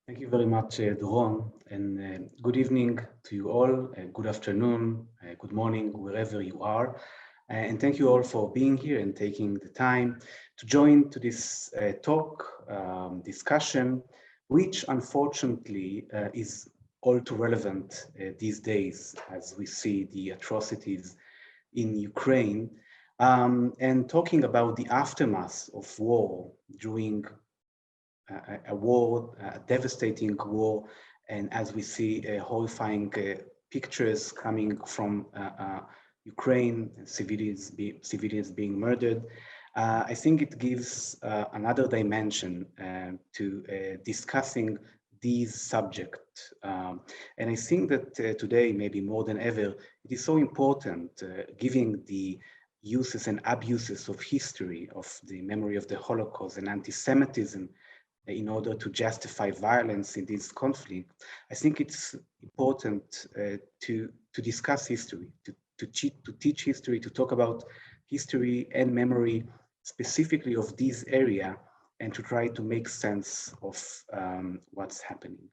Thank you very much, Doron, and good evening to you all. Good afternoon, good morning, wherever you are. And thank you all for being here and taking the time to join to this talk, discussion, which unfortunately is all too relevant these days as we see the atrocities in Ukraine, and talking about the aftermath of war during a war, a devastating war, and as we see horrifying pictures coming from Ukraine, civilians being murdered, I think it gives another dimension to discussing these subjects. And I think that today, maybe more than ever, it is so important, giving the uses and abuses of history, of the memory of the Holocaust and anti-Semitism in order to justify violence in this conflict. I think it's important to discuss history, to teach history, to talk about history and memory specifically of this area, and to try to make sense of what's happening.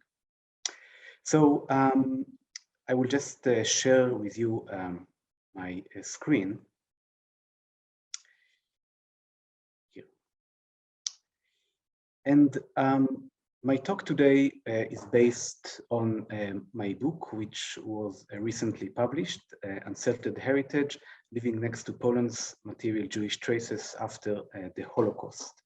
So I will just share with you my screen. And my talk today is based on my book, which was recently published, Unsettled Heritage, Living Next to Poland's Material Jewish Traces After the Holocaust.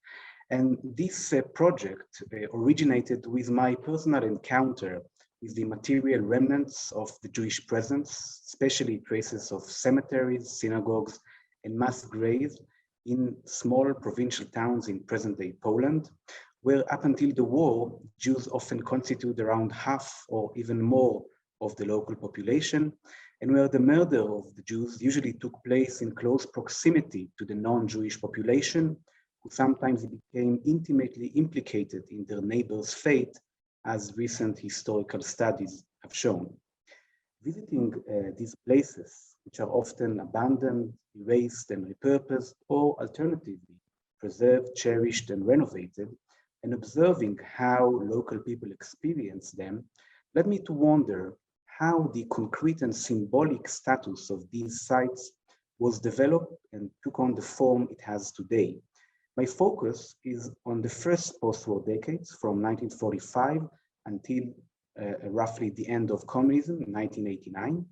And this project originated with my personal encounter with the material remnants of the Jewish presence, especially traces of cemeteries, synagogues, and mass graves in small provincial towns in present-day Poland, where up until the war, Jews often constitute around half or even more of the local population, and where the murder of the Jews usually took place in close proximity to the non-Jewish population, who sometimes became intimately implicated in their neighbors' fate, as recent historical studies have shown. Visiting these places, which are often abandoned, erased, and repurposed, or alternatively preserved, cherished, and renovated, and observing how local people experience them, led me to wonder how the concrete and symbolic status of these sites was developed and took on the form it has today. My focus is on the first post-war decades from 1945 until roughly the end of communism in 1989.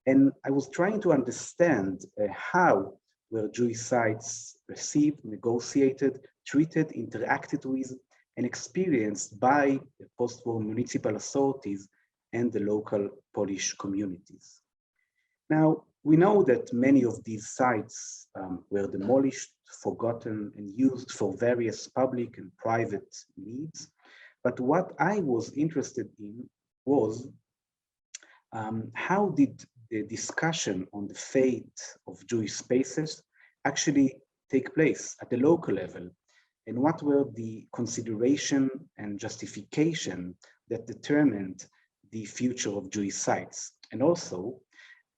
And I was trying to understand how were Jewish sites received, negotiated, treated, interacted with, and experienced by the post-war municipal authorities and the local Polish communities. Now, we know that many of these sites were demolished, forgotten, and used for various public and private needs. But what I was interested in was how did the discussion on the fate of Jewish spaces actually take place at the local level? And what were the consideration and justification that determined the future of Jewish sites? And also,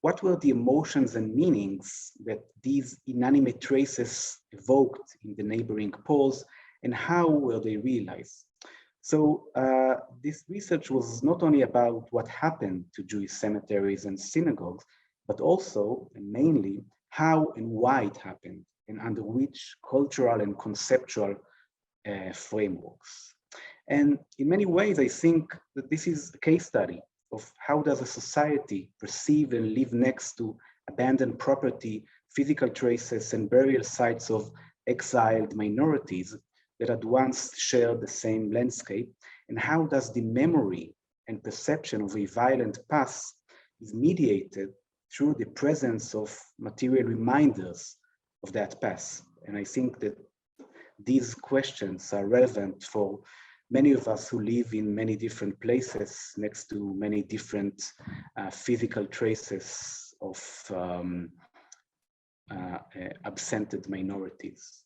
what were the emotions and meanings that these inanimate traces evoked in the neighboring Poles, and how were they realized? So this research was not only about what happened to Jewish cemeteries and synagogues, but also, and mainly, how and why it happened, and under which cultural and conceptual frameworks. And in many ways, I think that this is a case study of how does a society perceive and live next to abandoned property, physical traces, and burial sites of exiled minorities that had once shared the same landscape, and how does the memory and perception of a violent past is mediated through the presence of material reminders of that past. And I think that these questions are relevant for many of us who live in many different places next to many different physical traces of absented minorities.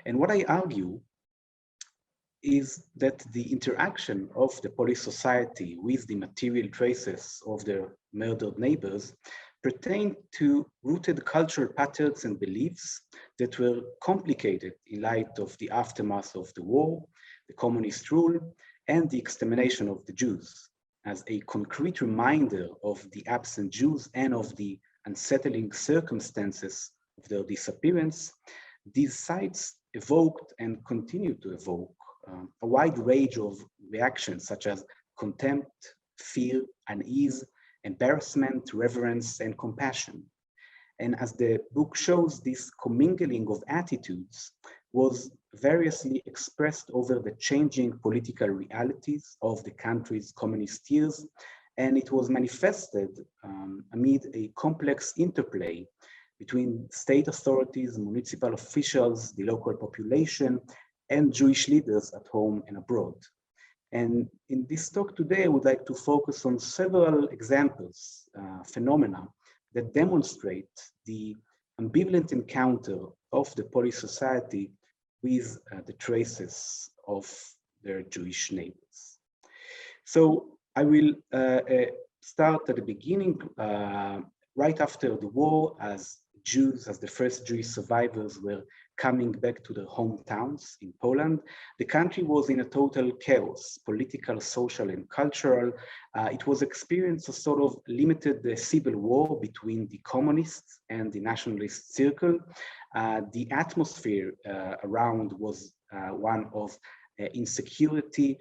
And what I argue is that the interaction of the Polish society with the material traces of their murdered neighbors pertain to rooted cultural patterns and beliefs that were complicated in light of the aftermath of the war, the communist rule, and the extermination of the Jews. As a concrete reminder of the absent Jews and of the unsettling circumstances of their disappearance, these sites evoked and continue to evoke a wide range of reactions such as contempt, fear, unease, embarrassment, reverence, and compassion. And as the book shows, this commingling of attitudes was variously expressed over the changing political realities of the country's communist years, and it was manifested amid a complex interplay between state authorities, municipal officials, the local population, and Jewish leaders at home and abroad. And in this talk today, I would like to focus on several examples, phenomena that demonstrate the ambivalent encounter of the Polish society with the traces of their Jewish neighbors. So I will start at the beginning, right after the war, as Jews, as the first Jewish survivors were coming back to their hometowns in Poland. The country was in a total chaos, political, social, and cultural. It was experiencing a sort of limited civil war between the communists and the nationalist circle. The atmosphere around was one of insecurity,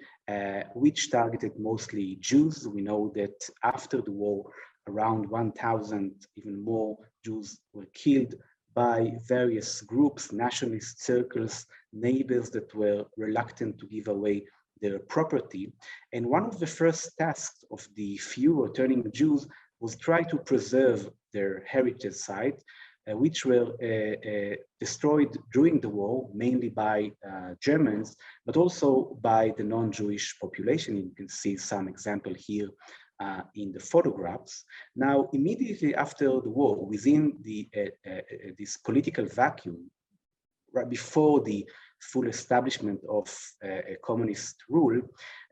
which targeted mostly Jews. We know that after the war, around 1,000, even more Jews were killed by various groups, nationalist circles, neighbors that were reluctant to give away their property. And one of the first tasks of the few returning Jews was try to preserve their heritage site, which were destroyed during the war, mainly by Germans, but also by the non-Jewish population. You can see some example here in the photographs. Now, immediately after the war, within this political vacuum, right before the full establishment of communist rule,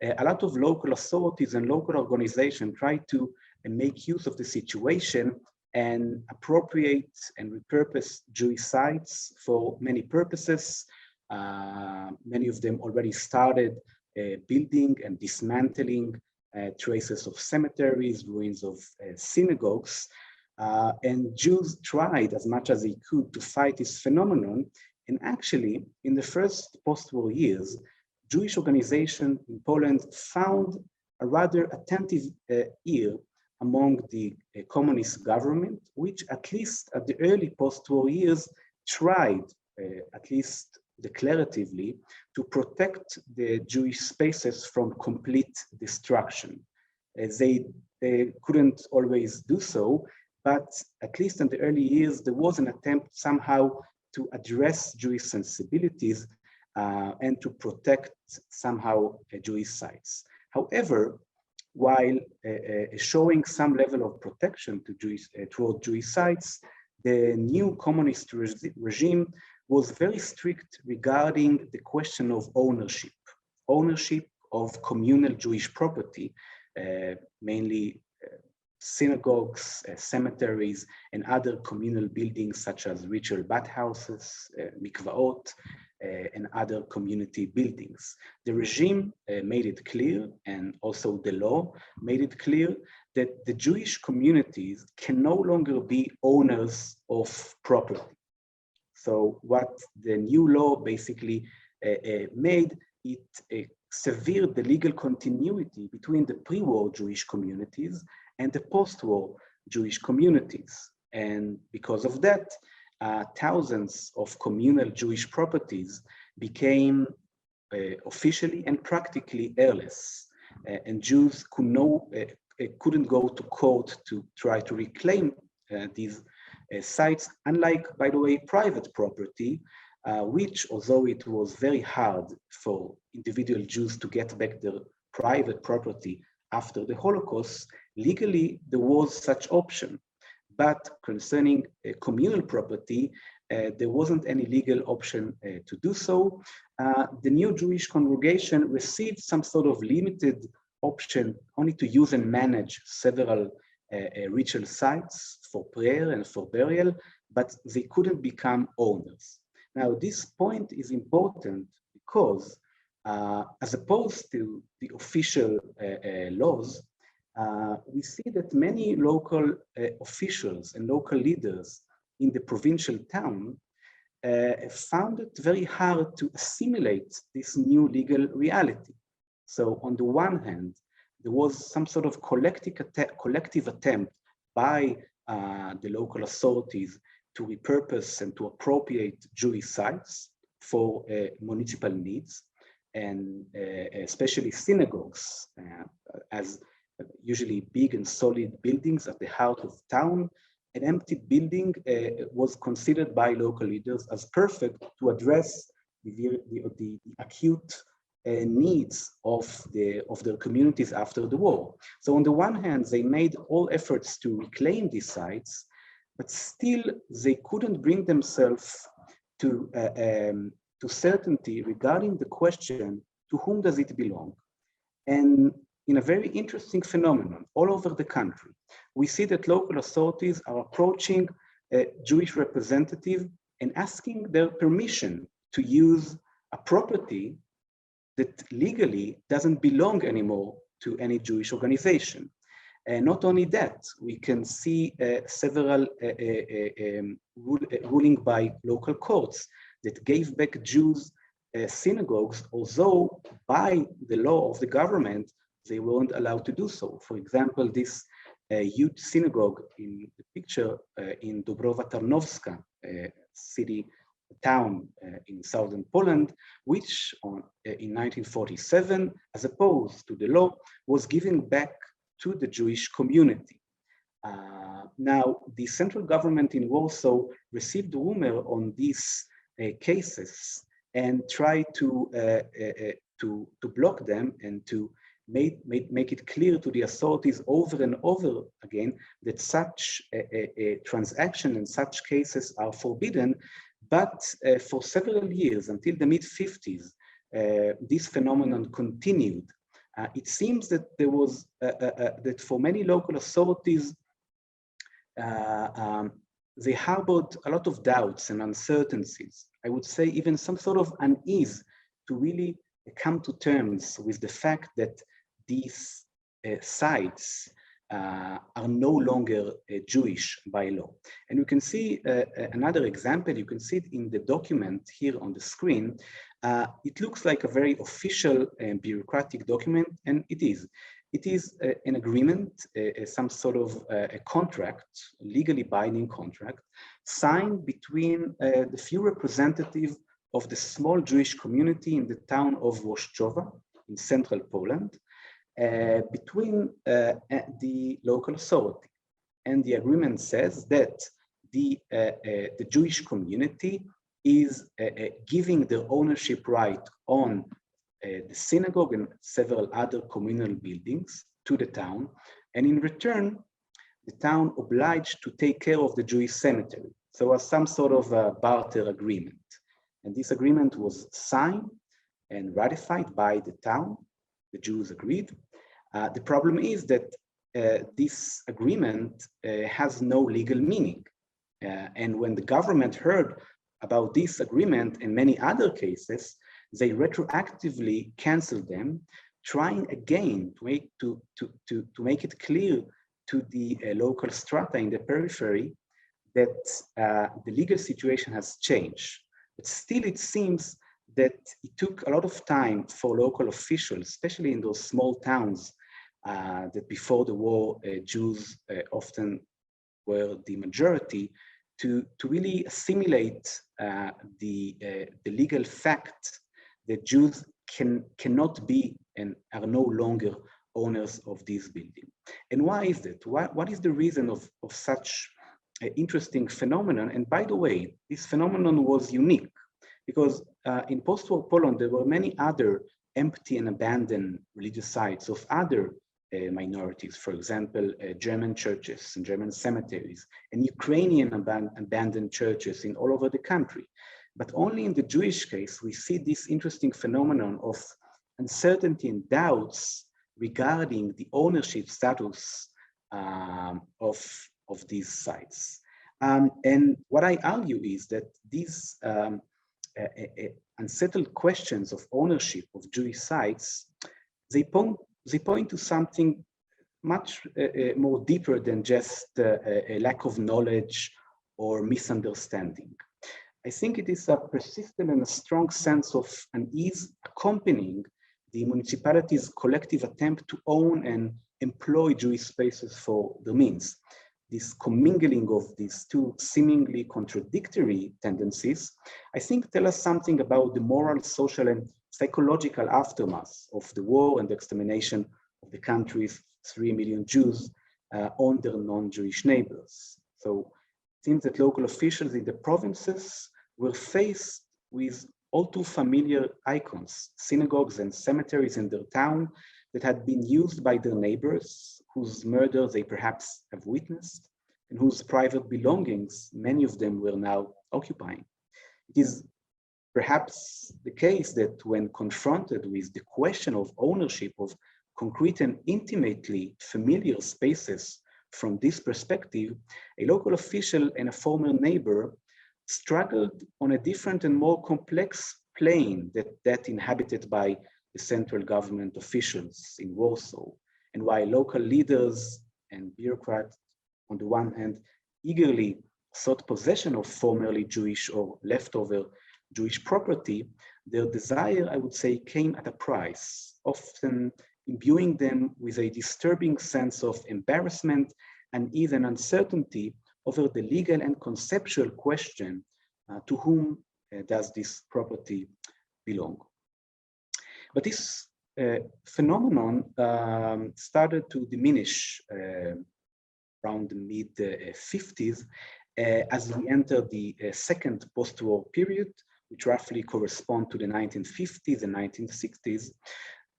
a lot of local authorities and local organizations tried to make use of the situation and appropriate and repurpose Jewish sites for many purposes. Many of them already started building and dismantling traces of cemeteries, ruins of synagogues, and Jews tried as much as they could to fight this phenomenon. And actually, in the first post-war years, Jewish organizations in Poland found a rather attentive ear among the communist government, which at least at the early post-war years tried, at least declaratively, to protect the Jewish spaces from complete destruction. They couldn't always do so, but at least in the early years, there was an attempt somehow to address Jewish sensibilities and to protect somehow Jewish sites. However, while showing some level of protection to toward Jewish sites, the new communist regime was very strict regarding the question of ownership of communal Jewish property, mainly synagogues, cemeteries, and other communal buildings such as ritual bathhouses, mikvaot, and other community buildings. The regime made it clear, and also the law made it clear, that the Jewish communities can no longer be owners of property. So what the new law basically made, it severed the legal continuity between the pre-war Jewish communities and the post-war Jewish communities. And because of that, thousands of communal Jewish properties became officially and practically heirless. And Jews couldn't go to court to try to reclaim these sites, unlike, by the way, private property, which, although it was very hard for individual Jews to get back their private property after the Holocaust, legally there was such option. But concerning communal property, there wasn't any legal option to do so. The new Jewish congregation received some sort of limited option only to use and manage several ritual sites for prayer and for burial, but they couldn't become owners. Now, this point is important because As opposed to the official laws, we see that many local officials and local leaders in the provincial town found it very hard to assimilate this new legal reality. So on the one hand, there was some sort of collective attempt by the local authorities to repurpose and to appropriate Jewish sites for municipal needs, and especially synagogues, as usually big and solid buildings at the heart of town. An empty building was considered by local leaders as perfect to address the acute needs of their communities after the war. So on the one hand, they made all efforts to reclaim these sites, but still they couldn't bring themselves to certainty regarding the question, to whom does it belong? And in a very interesting phenomenon all over the country, we see that local authorities are approaching a Jewish representative and asking their permission to use a property that legally doesn't belong anymore to any Jewish organization. And not only that, we can see several ruling by local courts that gave back Jews synagogues, although by the law of the government, they weren't allowed to do so. For example, this huge synagogue in the picture in Dubrowa Tarnowska, town in southern Poland, which in 1947, as opposed to the law, was given back to the Jewish community. Now, the central government in Warsaw received rumor on these cases and tried to block them and to make it clear to the authorities over and over again that such a transaction and such cases are forbidden. But for several years, until the mid-50s, this phenomenon continued. It seems that there was, that for many local authorities, they harbored a lot of doubts and uncertainties. I would say even some sort of unease to really come to terms with the fact that these sites are no longer Jewish by law. And you can see another example. You can see it in the document here on the screen. It looks like a very official and bureaucratic document, and it is. It is an agreement, some sort of a contract, legally binding contract, signed between the few representatives of the small Jewish community in the town of Włoszczowa in central Poland, between the local authority. And the agreement says that the Jewish community is giving their ownership right on the synagogue and several other communal buildings to the town. And in return, the town obliged to take care of the Jewish cemetery. So as some sort of a barter agreement. And this agreement was signed and ratified by the town. The Jews agreed. The problem is that this agreement has no legal meaning. And when the government heard about this agreement and many other cases, they retroactively canceled them, trying again to make it clear to the local strata in the periphery that the legal situation has changed. But still it seems that it took a lot of time for local officials, especially in those small towns that before the war, Jews often were the majority, to really assimilate the legal fact that Jews cannot be and are no longer owners of this building. And why is that? What is the reason of such an interesting phenomenon? And by the way, this phenomenon was unique because in post-war Poland, there were many other empty and abandoned religious sites of other minorities, for example, German churches and German cemeteries, and Ukrainian abandoned churches in all over the country. But only in the Jewish case, we see this interesting phenomenon of uncertainty and doubts regarding the ownership status of these sites. And what I argue is that these unsettled questions of ownership of Jewish sites, they point to something much more deeper than just a lack of knowledge or misunderstanding. I think it is a persistent and a strong sense of unease accompanying the municipality's collective attempt to own and employ Jewish spaces for their means. This commingling of these two seemingly contradictory tendencies, I think, tell us something about the moral, social, and psychological aftermath of the war and the extermination of the country's 3 million Jews on their non-Jewish neighbors. So it seems that local officials in the provinces were faced with all too familiar icons, synagogues and cemeteries in their town that had been used by their neighbors, whose murder they perhaps have witnessed, and whose private belongings many of them were now occupying. It is perhaps the case that when confronted with the question of ownership of concrete and intimately familiar spaces from this perspective, a local official and a former neighbor struggled on a different and more complex plane that inhabited by the central government officials in Warsaw, and while local leaders and bureaucrats, on the one hand, eagerly sought possession of formerly Jewish or leftover Jewish property, their desire, I would say, came at a price, often imbuing them with a disturbing sense of embarrassment and even uncertainty over the legal and conceptual question, to whom does this property belong? But this phenomenon started to diminish around the mid-50s as we entered the second post-war period, which roughly correspond to the 1950s and 1960s.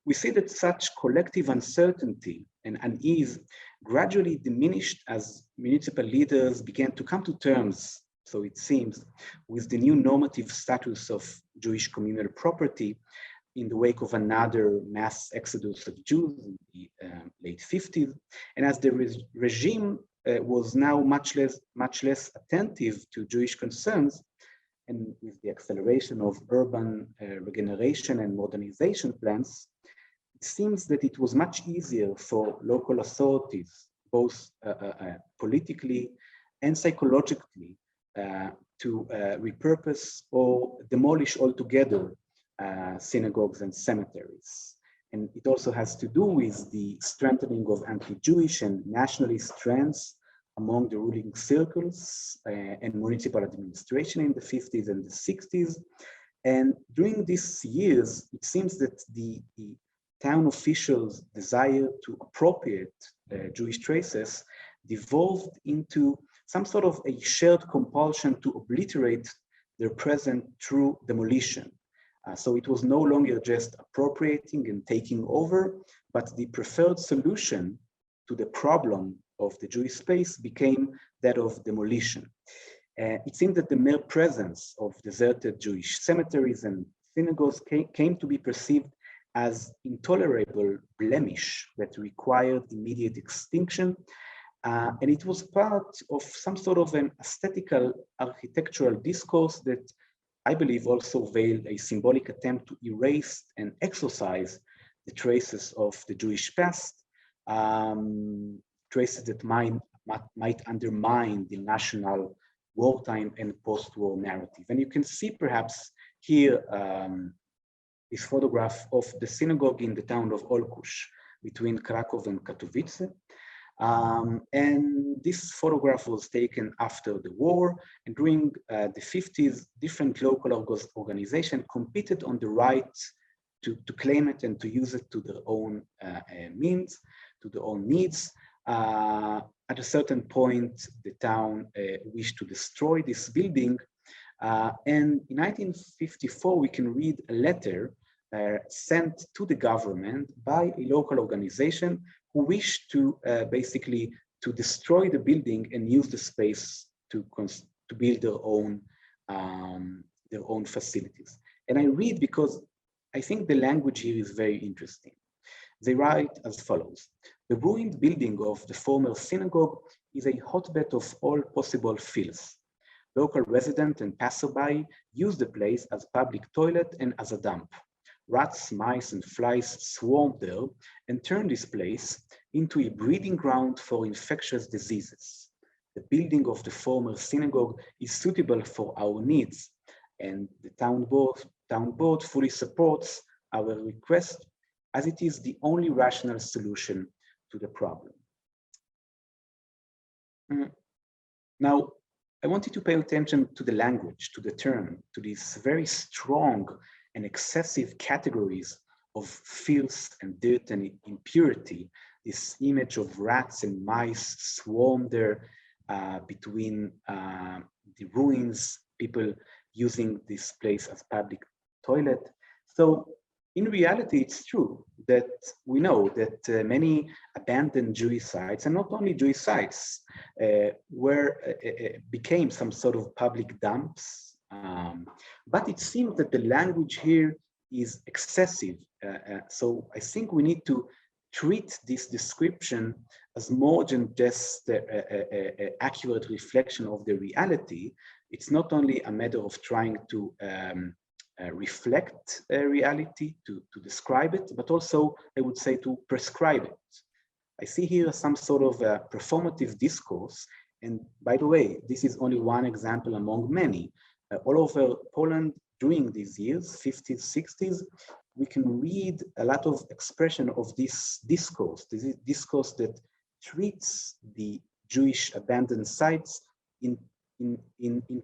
We see that such collective uncertainty and unease gradually diminished as municipal leaders began to come to terms, so it seems, with the new normative status of Jewish communal property in the wake of another mass exodus of Jews in the late 50s, and as the regime was now much less attentive to Jewish concerns, and with the acceleration of urban regeneration and modernization plans, it seems that it was much easier for local authorities, both politically and psychologically, to repurpose or demolish altogether synagogues and cemeteries. And it also has to do with the strengthening of anti-Jewish and nationalist trends among the ruling circles and municipal administration in the 50s and the 60s. And during these years, it seems that the town officials' desire to appropriate Jewish traces devolved into some sort of a shared compulsion to obliterate their present through demolition. So it was no longer just appropriating and taking over, but the preferred solution to the problem of the Jewish space became that of demolition. It seemed that the mere presence of deserted Jewish cemeteries and synagogues came to be perceived as intolerable blemish that required immediate extinction. And it was part of some sort of an aesthetical architectural discourse that I believe also veiled a symbolic attempt to erase and exorcise the traces of the Jewish past, traces that might undermine the national wartime and post-war narrative. And you can see perhaps here this photograph of the synagogue in the town of Olkusz between Krakow and Katowice. And this photograph was taken after the war, and during the 50s, different local organizations competed on the right to claim it and to use it to their own means, to their own needs. At a certain point, the town wished to destroy this building. And in 1954, we can read a letter sent to the government by a local organization who wished to basically to destroy the building and use the space to build their own facilities. And I read because I think the language here is very interesting. They write as follows: the ruined building of the former synagogue is a hotbed of all possible filth. Local resident and passerby use the place as public toilet and as a dump. Rats, mice, and flies swarm there and turn this place into a breeding ground for infectious diseases. The building of the former synagogue is suitable for our needs, and the town board fully supports our request, as it is the only rational solution to the problem. Now, I want you to pay attention to the language, to the term, to these very strong and excessive categories of filth and dirt and impurity. This image of rats and mice swarm there between the ruins, people using this place as public toilet. So in reality, it's true that we know that many abandoned Jewish sites, and not only Jewish sites, became some sort of public dumps. But it seems that the language here is excessive. So I think we need to treat this description as more than just an accurate reflection of the reality. It's not only a matter of trying to reflect reality, to describe it, but also, I would say, to prescribe it. I see here some sort of performative discourse. And by the way, this is only one example among many. All over Poland during these years, 50s, 60s, we can read a lot of expression of this discourse that treats the Jewish abandoned sites in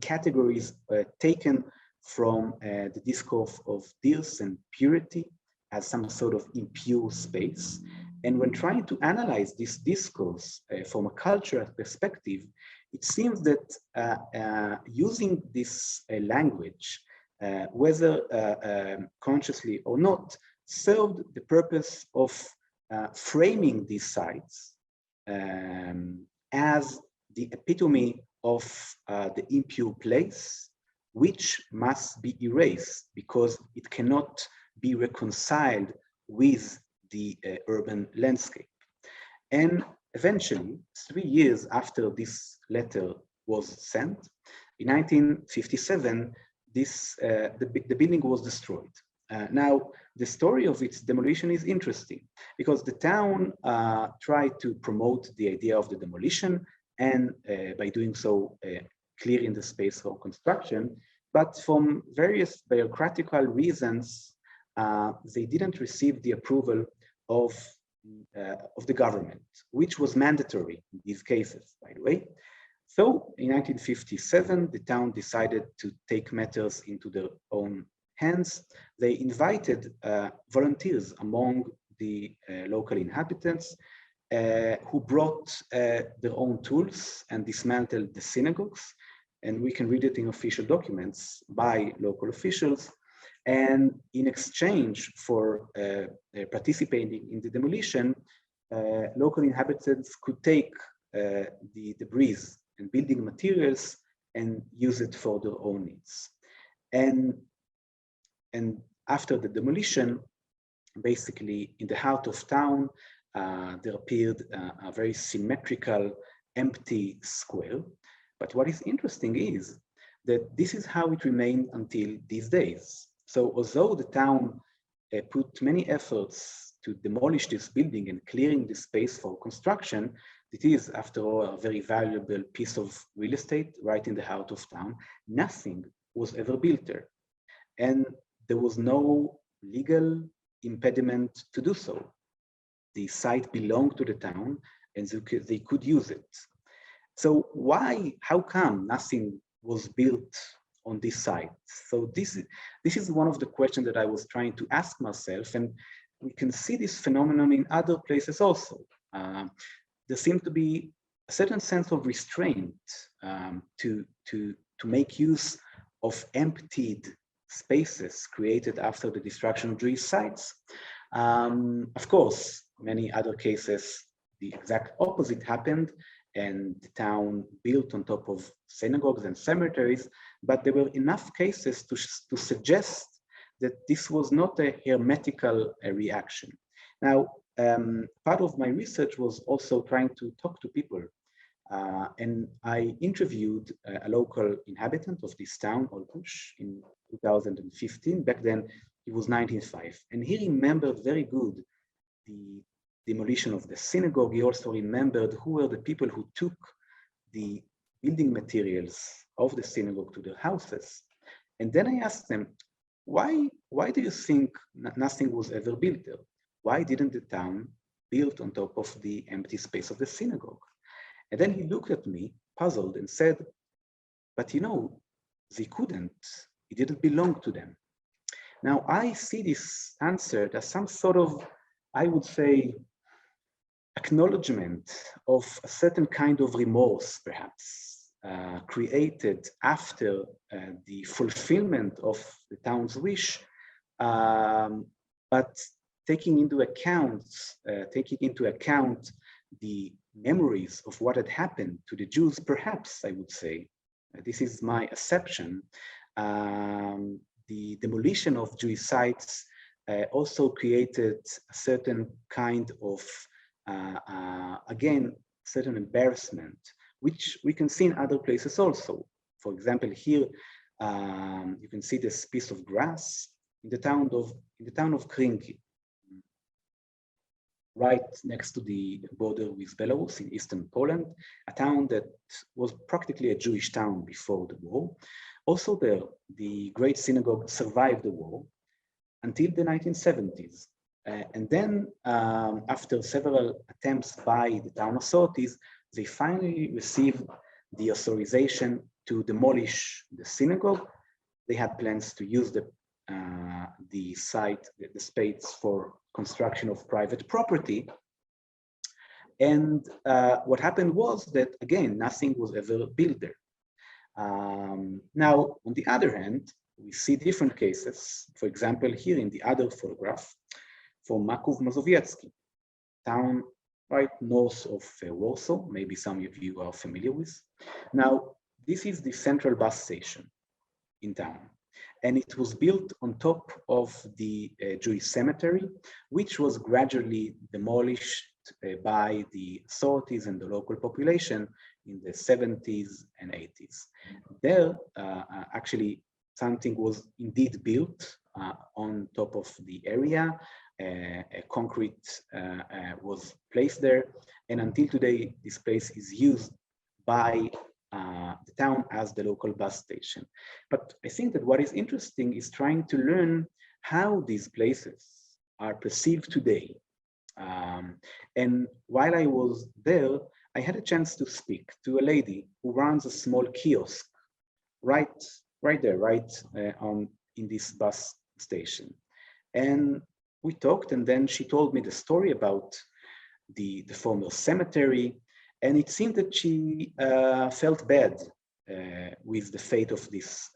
categories taken from the discourse of dirt and purity as some sort of impure space. And when trying to analyze this discourse from a cultural perspective, it seems that using this language, whether consciously or not, served the purpose of framing these sites as the epitome of the impure place, which must be erased because it cannot be reconciled with the urban landscape. And eventually, 3 years after this letter was sent, in 1957, the building was destroyed. Now, the story of its demolition is interesting because the town tried to promote the idea of the demolition and by doing so, clearing the space for construction, but from various bureaucratical reasons, they didn't receive the approval of the government, which was mandatory in these cases, by the way. So in 1957, the town decided to take matters into their own hands. They invited volunteers among the local inhabitants who brought their own tools and dismantled the synagogues. And we can read it in official documents by local officials. And in exchange for participating in the demolition, local inhabitants could take the debris and building materials and use it for their own needs. And after the demolition, basically in the heart of town, there appeared a very symmetrical, empty square. But what is interesting is that this is how it remained until these days. So although the town put many efforts to demolish this building and clearing the space for construction, it is, after all, a very valuable piece of real estate right in the heart of town. Nothing was ever built there. And there was no legal impediment to do so. The site belonged to the town and they could use it. So how come nothing was built on this site? So this is one of the questions that I was trying to ask myself, and we can see this phenomenon in other places also. There seems to be a certain sense of restraint to make use of emptied spaces created after the destruction of Jewish sites. Of course, many other cases, the exact opposite happened, and the town built on top of synagogues and cemeteries, but there were enough cases to suggest that this was not a hermetical reaction. Now, part of my research was also trying to talk to people And I interviewed a local inhabitant of this town, Olkush, in 2015. Back then, he was 95, and he remembered very good the demolition of the synagogue. He also remembered who were the people who took the building materials of the synagogue to their houses. And then I asked them, why do you think nothing was ever built there? Why didn't the town build on top of the empty space of the synagogue? And then he looked at me, puzzled, and said, but you know, they couldn't. It didn't belong to them. Now, I see this answer as some sort of, I would say, acknowledgement of a certain kind of remorse, perhaps, created after the fulfillment of the town's wish, but taking into account the memories of what had happened to the Jews, perhaps I would say, this is my assumption, the demolition of Jewish sites also created a certain kind of, again, certain embarrassment, which we can see in other places also. For example, here you can see this piece of grass in the town of Krinki, right next to the border with Belarus in eastern Poland, a town that was practically a Jewish town before the war. Also there, the Great Synagogue survived the war until the 1970s. And then after several attempts by the town authorities, they finally received the authorization to demolish the synagogue. They had plans to use the site, the space for construction of private property. And what happened was that, again, nothing was ever built there. Now, on the other hand, we see different cases. For example, here in the other photograph from Maków Mazowiecki, town right north of Warsaw, maybe some of you are familiar with. Now, this is the central bus station in town, and it was built on top of the Jewish cemetery, which was gradually demolished by the authorities and the local population in the 70s and 80s. There, actually, something was indeed built on top of the area. A concrete was placed there, and until today, this place is used by the town as the local bus station. But I think that what is interesting is trying to learn how these places are perceived today. And while I was there, I had a chance to speak to a lady who runs a small kiosk right there, in this bus station. And we talked, and then she told me the story about the former cemetery, and it seemed that she felt bad with the fate of this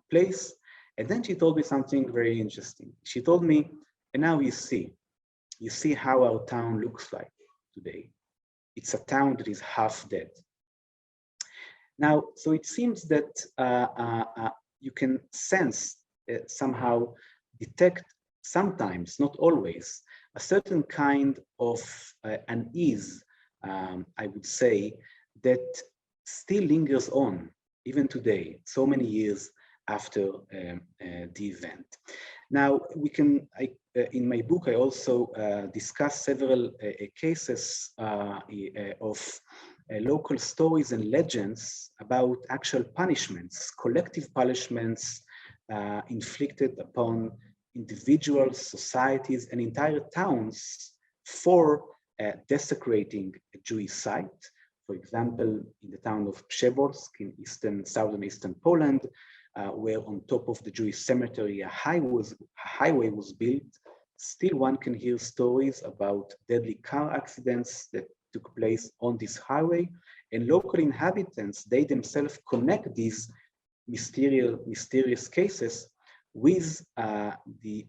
place. And then she told me something very interesting. She told me, and now you see how our town looks like today. It's a town that is half dead. Now, so it seems that you can sense, somehow detect, sometimes, not always, a certain kind of unease, I would say, that still lingers on, even today, so many years after the event. Now, in my book, I also discuss several cases of local stories and legends about actual punishments, collective punishments inflicted upon individuals, societies, and entire towns for desecrating a Jewish site. For example, in the town of Przeworsk in southern eastern Poland, where on top of the Jewish cemetery a highway was built, still one can hear stories about deadly car accidents that took place on this highway, and local inhabitants, they themselves connect these mysterious cases with the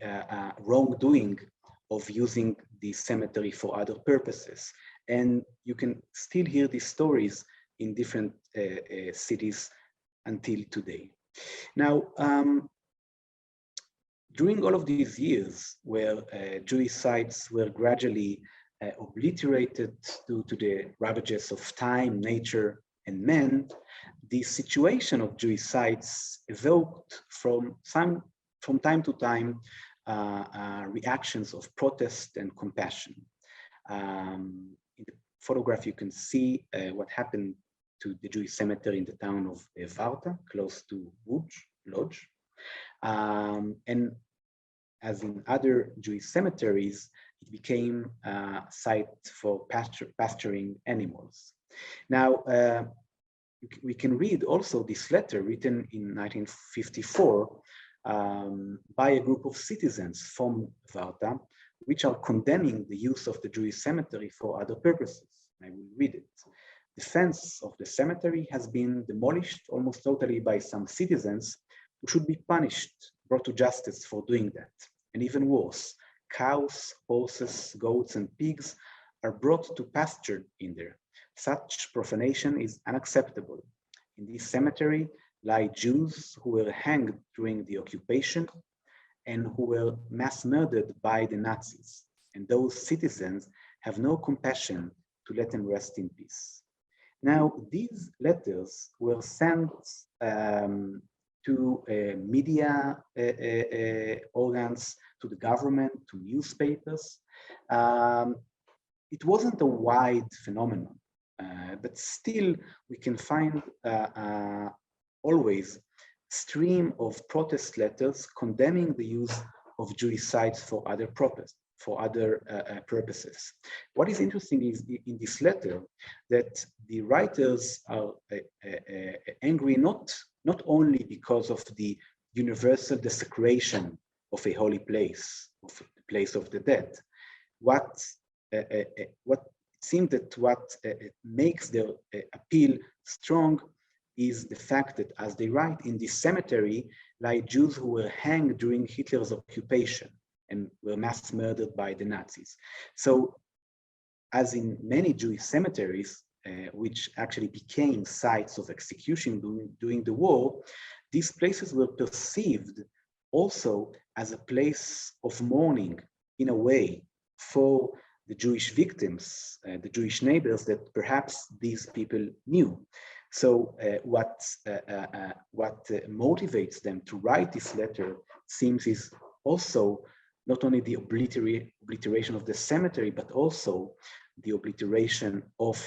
wrongdoing of using the cemetery for other purposes. And you can still hear these stories in different cities until today. Now, during all of these years where Jewish sites were gradually obliterated due to the ravages of time, nature, and man, the situation of Jewish sites evoked from time to time reactions of protest and compassion. In the photograph, you can see what happened to the Jewish cemetery in the town of Varta, close to Lodz. And as in other Jewish cemeteries, it became a site for pasturing animals. Now, we can read also this letter written in 1954 by a group of citizens from Varta, which are condemning the use of the Jewish cemetery for other purposes. I will read it. The fence of the cemetery has been demolished almost totally by some citizens who should be punished, brought to justice for doing that. And even worse, cows, horses, goats, and pigs are brought to pasture in there. Such profanation is unacceptable. In this cemetery lie Jews who were hanged during the occupation and who were mass murdered by the Nazis. And those citizens have no compassion to let them rest in peace. Now, these letters were sent to media organs, to the government, to newspapers. It wasn't a wide phenomenon, but still we can find always stream of protest letters condemning the use of Jewish sites for other purposes. What is interesting is in this letter that the writers are angry not only because of the universal desecration of a holy place, of the place of the dead. What it seems that what makes their appeal strong is the fact that, as they write, in this cemetery lie Jews who were hanged during Hitler's occupation and were mass murdered by the Nazis. So, as in many Jewish cemeteries, which actually became sites of execution during the war, these places were perceived also as a place of mourning, in a way, for the Jewish victims, the Jewish neighbors that perhaps these people knew. So what motivates them to write this letter seems is also not only the obliteration of the cemetery, but also the obliteration of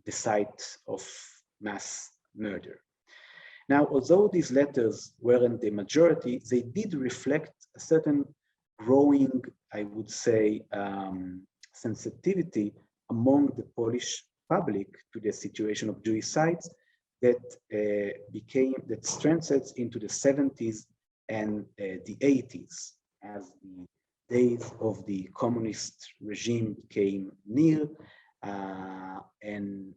the site of mass murder. Now, although these letters weren't the majority, they did reflect a certain growing, I would say, sensitivity among the Polish public to the situation of Jewish sites that strengthened into the 70s and the 80s as the days of the communist regime came near, and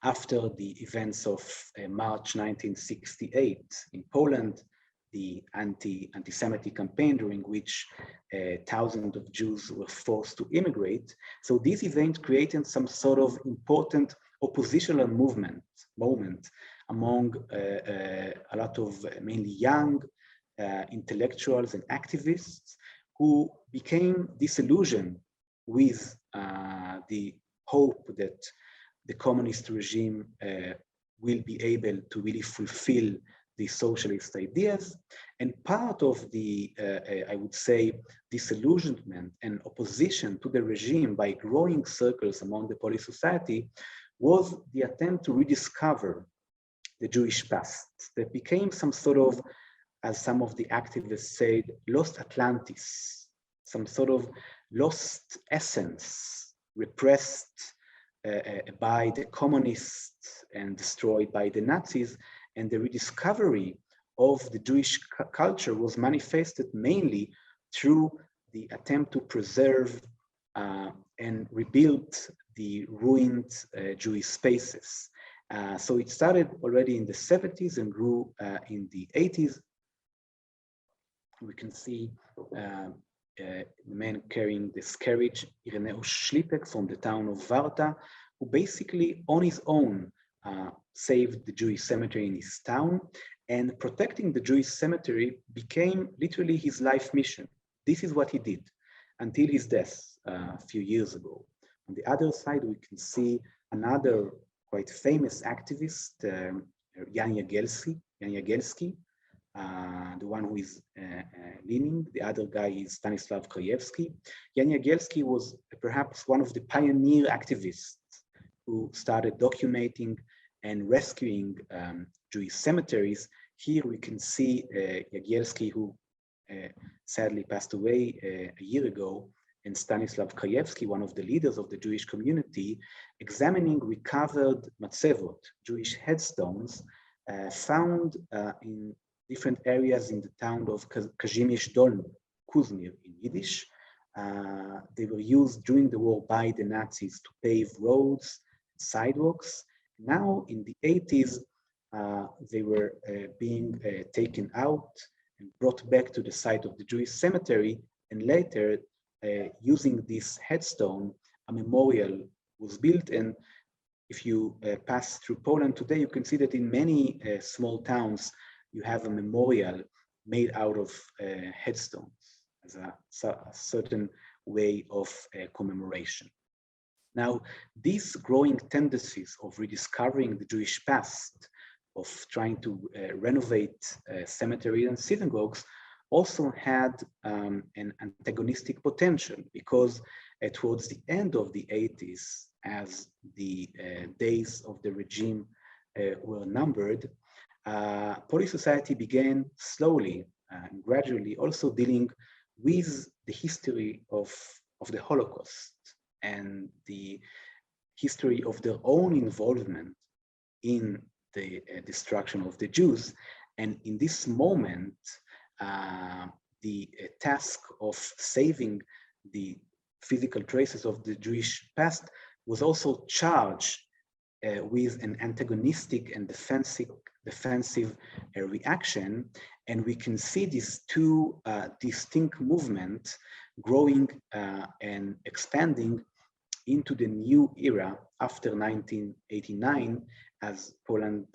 after the events of March 1968 in Poland, the anti-Semitic campaign during which thousands of Jews were forced to immigrate. So this event created some sort of important oppositional moment among a lot of mainly young intellectuals and activists who became disillusioned with the hope that the communist regime will be able to really fulfill the socialist ideas. And part of the, I would say, disillusionment and opposition to the regime by growing circles among the Polish society was the attempt to rediscover the Jewish past that became some sort of, as some of the activists said, lost Atlantis, some sort of lost essence, repressed by the communists and destroyed by the Nazis. And the rediscovery of the Jewish culture was manifested mainly through the attempt to preserve and rebuild the ruined Jewish spaces. So it started already in the 70s and grew in the 80s. We can see the man carrying this carriage, Ireneusz Schlipek from the town of Varta, who basically on his own saved the Jewish cemetery in his town, and protecting the Jewish cemetery became literally his life mission. This is what he did. until his death a few years ago. On the other side, we can see another quite famous activist, Jan Jagielski, the one who is leading. The other guy is Stanislav Krajewski. Jan Jagielski was perhaps one of the pioneer activists who started documenting and rescuing Jewish cemeteries. Here we can see Jagielski, who sadly passed away a year ago, and Stanislav Krajewski, one of the leaders of the Jewish community, examining recovered matzevot, Jewish headstones, found in different areas in the town of Kazimierz Dolny, Kuzmir in Yiddish. They were used during the war by the Nazis to pave roads, sidewalks. Now in the 80s, they were being taken out and brought back to the site of the Jewish cemetery, and later, using this headstone, a memorial was built. And if you pass through Poland today, you can see that in many small towns, you have a memorial made out of headstones as a certain way of commemoration. Now, these growing tendencies of rediscovering the Jewish past, of trying to renovate cemeteries and synagogues, also had an antagonistic potential, because towards the end of the 80s, as the days of the regime were numbered, Polish society began slowly and gradually also dealing with the history of the Holocaust and the history of their own involvement in the destruction of the Jews. And in this moment, the task of saving the physical traces of the Jewish past was also charged with an antagonistic and defensive reaction. And we can see these two distinct movements growing and expanding into the new era after 1989, as Poland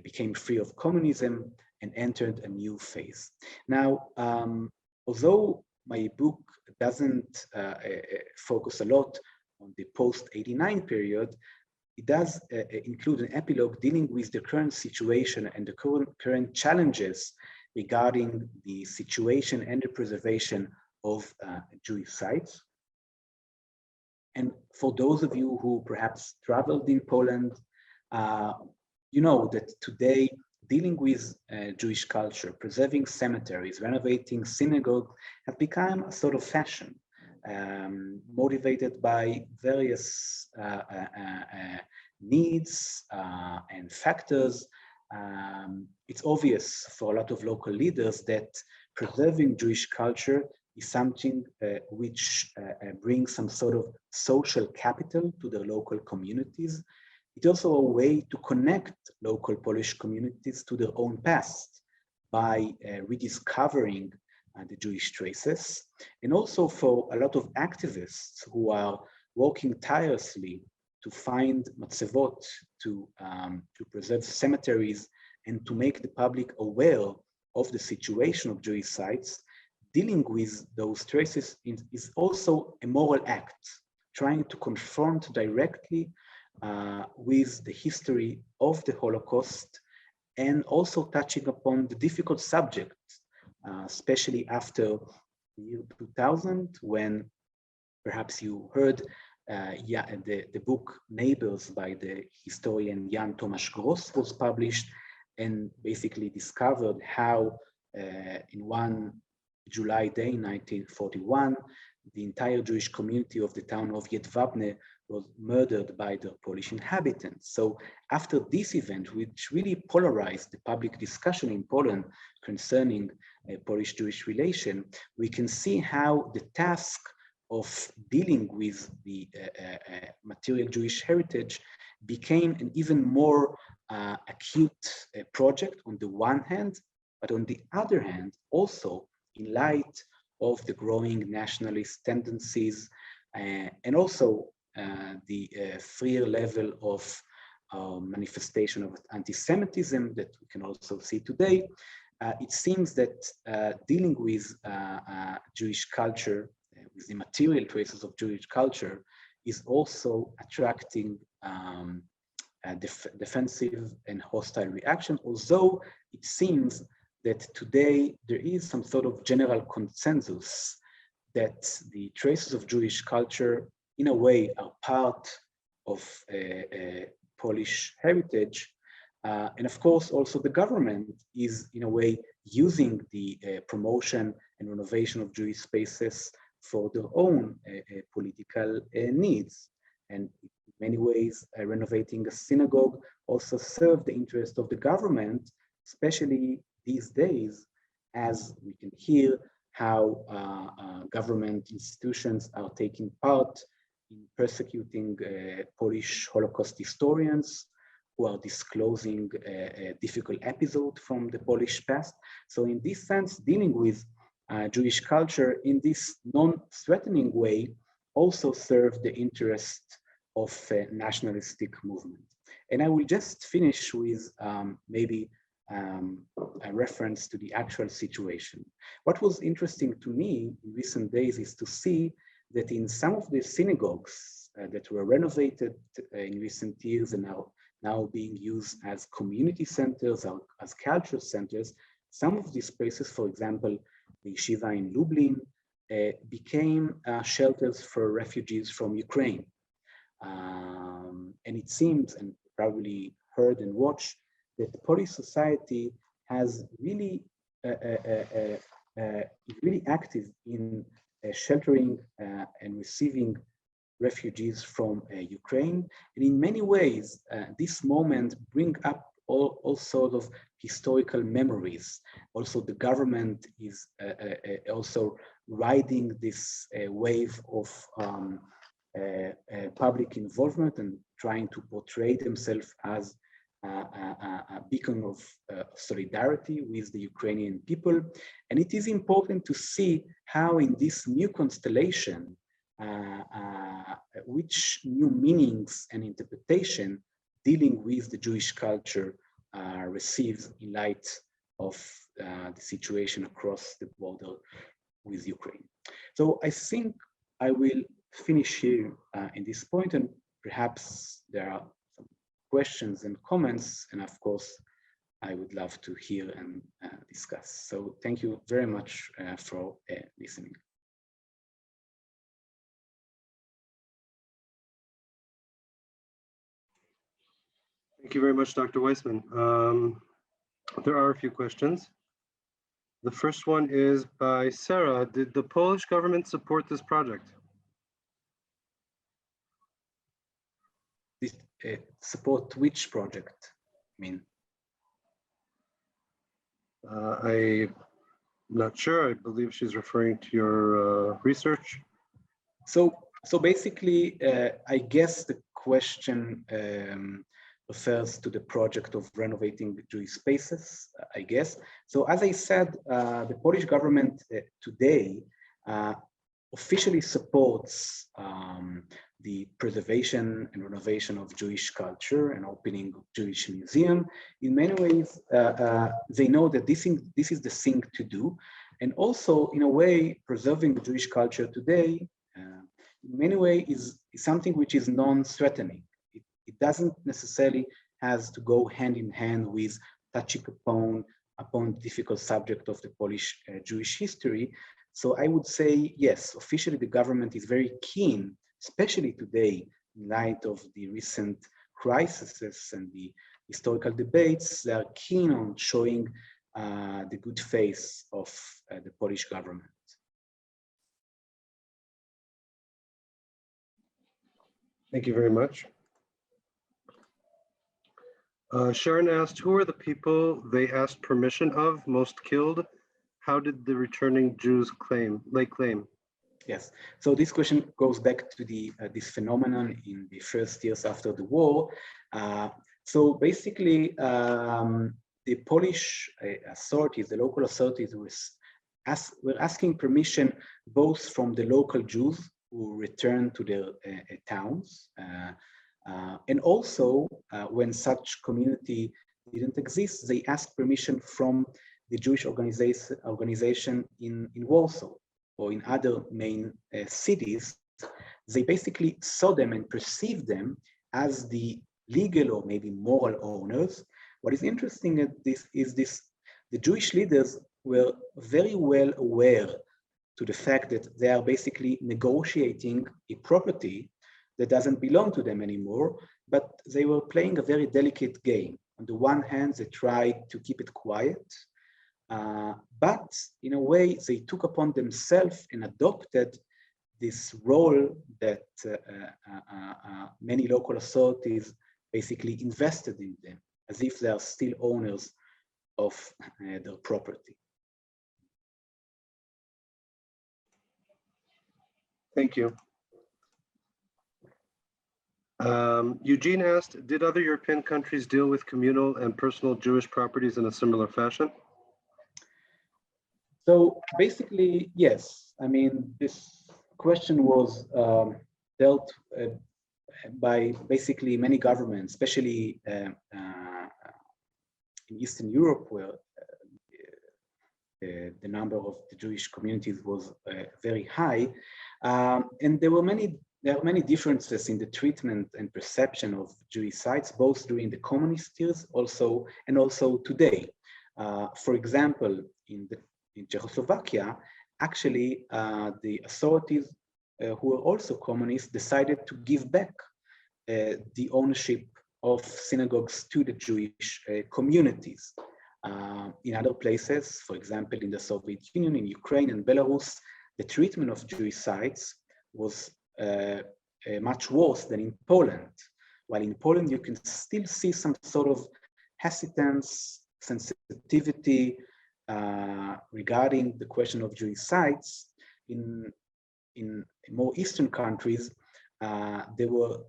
became free of communism and entered a new phase. Now, although my book doesn't focus a lot on the post-89 period, it does include an epilogue dealing with the current situation and the current challenges regarding the situation and the preservation of Jewish sites. And for those of you who perhaps traveled in Poland, you know that today, dealing with Jewish culture, preserving cemeteries, renovating synagogues have become a sort of fashion, motivated by various needs and factors. It's obvious for a lot of local leaders that preserving Jewish culture is something which brings some sort of social capital to the local communities. It's also a way to connect local Polish communities to their own past by rediscovering the Jewish traces, and also for a lot of activists who are working tirelessly to find matzevot, to preserve cemeteries, and to make the public aware of the situation of Jewish sites. Dealing with those traces is also a moral act, trying to confront directly with the history of the Holocaust, and also touching upon the difficult subject, especially after the year 2000, when perhaps you heard the book Neighbors by the historian Jan Tomasz Gross was published, and basically discovered how in one July day, 1941, the entire Jewish community of the town of Jedwabne was murdered by the Polish inhabitants. So after this event, which really polarized the public discussion in Poland concerning Polish-Jewish relation, we can see how the task of dealing with the material Jewish heritage became an even more acute project on the one hand, but on the other hand, also in light of the growing nationalist tendencies and also the freer level of manifestation of anti-Semitism that we can also see today, it seems that dealing with Jewish culture, with the material traces of Jewish culture, is also attracting defensive and hostile reaction, although it seems that today there is some sort of general consensus that the traces of Jewish culture, in a way, are part of Polish heritage. And of course, also the government is, in a way, using the promotion and renovation of Jewish spaces for their own political needs. And in many ways, renovating a synagogue also served the interest of the government, especially these days, as we can hear how government institutions are taking part in persecuting Polish Holocaust historians who are disclosing a difficult episode from the Polish past. So in this sense, dealing with Jewish culture in this non-threatening way also serve the interest of a nationalistic movement. And I will just finish with maybe a reference to the actual situation. What was interesting to me in recent days is to see that in some of the synagogues that were renovated in recent years and now being used as community centers or as cultural centers, some of these spaces, for example, the yeshiva in Lublin, became shelters for refugees from Ukraine. And it seems, and probably heard and watched, that the Polish society has really really active in sheltering and receiving refugees from Ukraine. And in many ways, this moment bring up all sorts of historical memories. Also, the government is also riding this wave of public involvement and trying to portray themselves as a beacon of solidarity with the Ukrainian people. And it is important to see how in this new constellation, which new meanings and interpretation dealing with the Jewish culture receives in light of the situation across the border with Ukraine. So I think I will finish here in this point, and perhaps there are some questions and comments, and of course, I would love to hear and discuss. So thank you very much for listening. Thank you very much, Dr. Weizman. There are a few questions. The first one is by Sarah. Did the Polish government support this project? This, support which project? I mean, I'm not sure. I believe she's referring to your research. So basically, I guess the question refers to the project of renovating the Jewish spaces, I guess. So as I said, the Polish government today officially supports the preservation and renovation of Jewish culture and opening of Jewish museum. In many ways, they know that this is the thing to do. And also, in a way, preserving the Jewish culture today, in many ways, is something which is non-threatening. It doesn't necessarily has to go hand in hand with touching upon the difficult subject of the Polish Jewish history. So I would say, yes, officially the government is very keen, especially today, in light of the recent crises and the historical debates, they are keen on showing the good face of the Polish government. Thank you very much. Sharon asked, who are the people they asked permission of most killed? How did the returning Jews lay claim? Yes, so this question goes back to the this phenomenon in the first years after the war. So basically, the Polish authorities, the local authorities, were asking permission both from the local Jews who returned to their towns, and also when such community didn't exist, they asked permission from the Jewish organization in Warsaw or in other main cities, they basically saw them and perceived them as the legal or maybe moral owners. What is interesting at this is the Jewish leaders were very well aware to the fact that they are basically negotiating a property that doesn't belong to them anymore, but they were playing a very delicate game. On the one hand, they tried to keep it quiet, but in a way, they took upon themselves and adopted this role that many local authorities basically invested in them, as if they are still owners of their property. Thank you. Eugene asked, did other European countries deal with communal and personal Jewish properties in a similar fashion? So basically, yes. I mean, this question was dealt by basically many governments, especially in Eastern Europe, where the number of the Jewish communities was very high. And there are many differences in the treatment and perception of Jewish sites, both during the communist years and also today. For example, in Czechoslovakia, actually the authorities who were also communists decided to give back the ownership of synagogues to the Jewish communities. In other places, for example, in the Soviet Union, in Ukraine and Belarus, the treatment of Jewish sites was much worse than in Poland. While in Poland, you can still see some sort of hesitance, sensitivity regarding the question of Jewish sites. In more Eastern countries, there were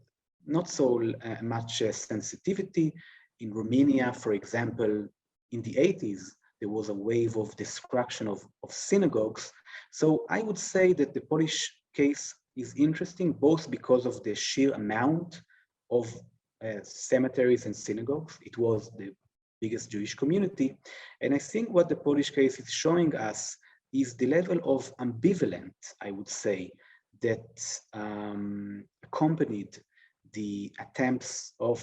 not so much sensitivity. In Romania, for example, in the 80s, there was a wave of destruction of synagogues. So I would say that the Polish case is interesting, both because of the sheer amount of cemeteries and synagogues. It was the biggest Jewish community. And I think what the Polish case is showing us is the level of ambivalence, I would say, that accompanied the attempts of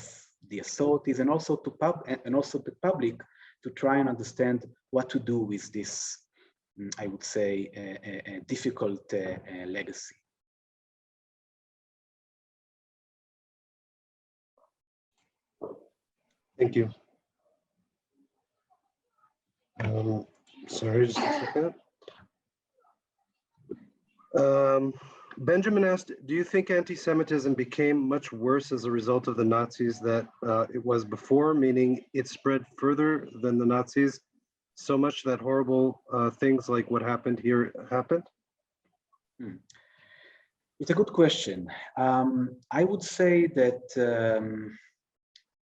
the authorities and also the public to try and understand what to do with this, I would say, a difficult legacy. Thank you. Sorry, just a second. Benjamin asked, do you think anti-Semitism became much worse as a result of the Nazis than it was before, meaning it spread further than the Nazis, so much that horrible things like what happened here happened? It's a good question. I would say that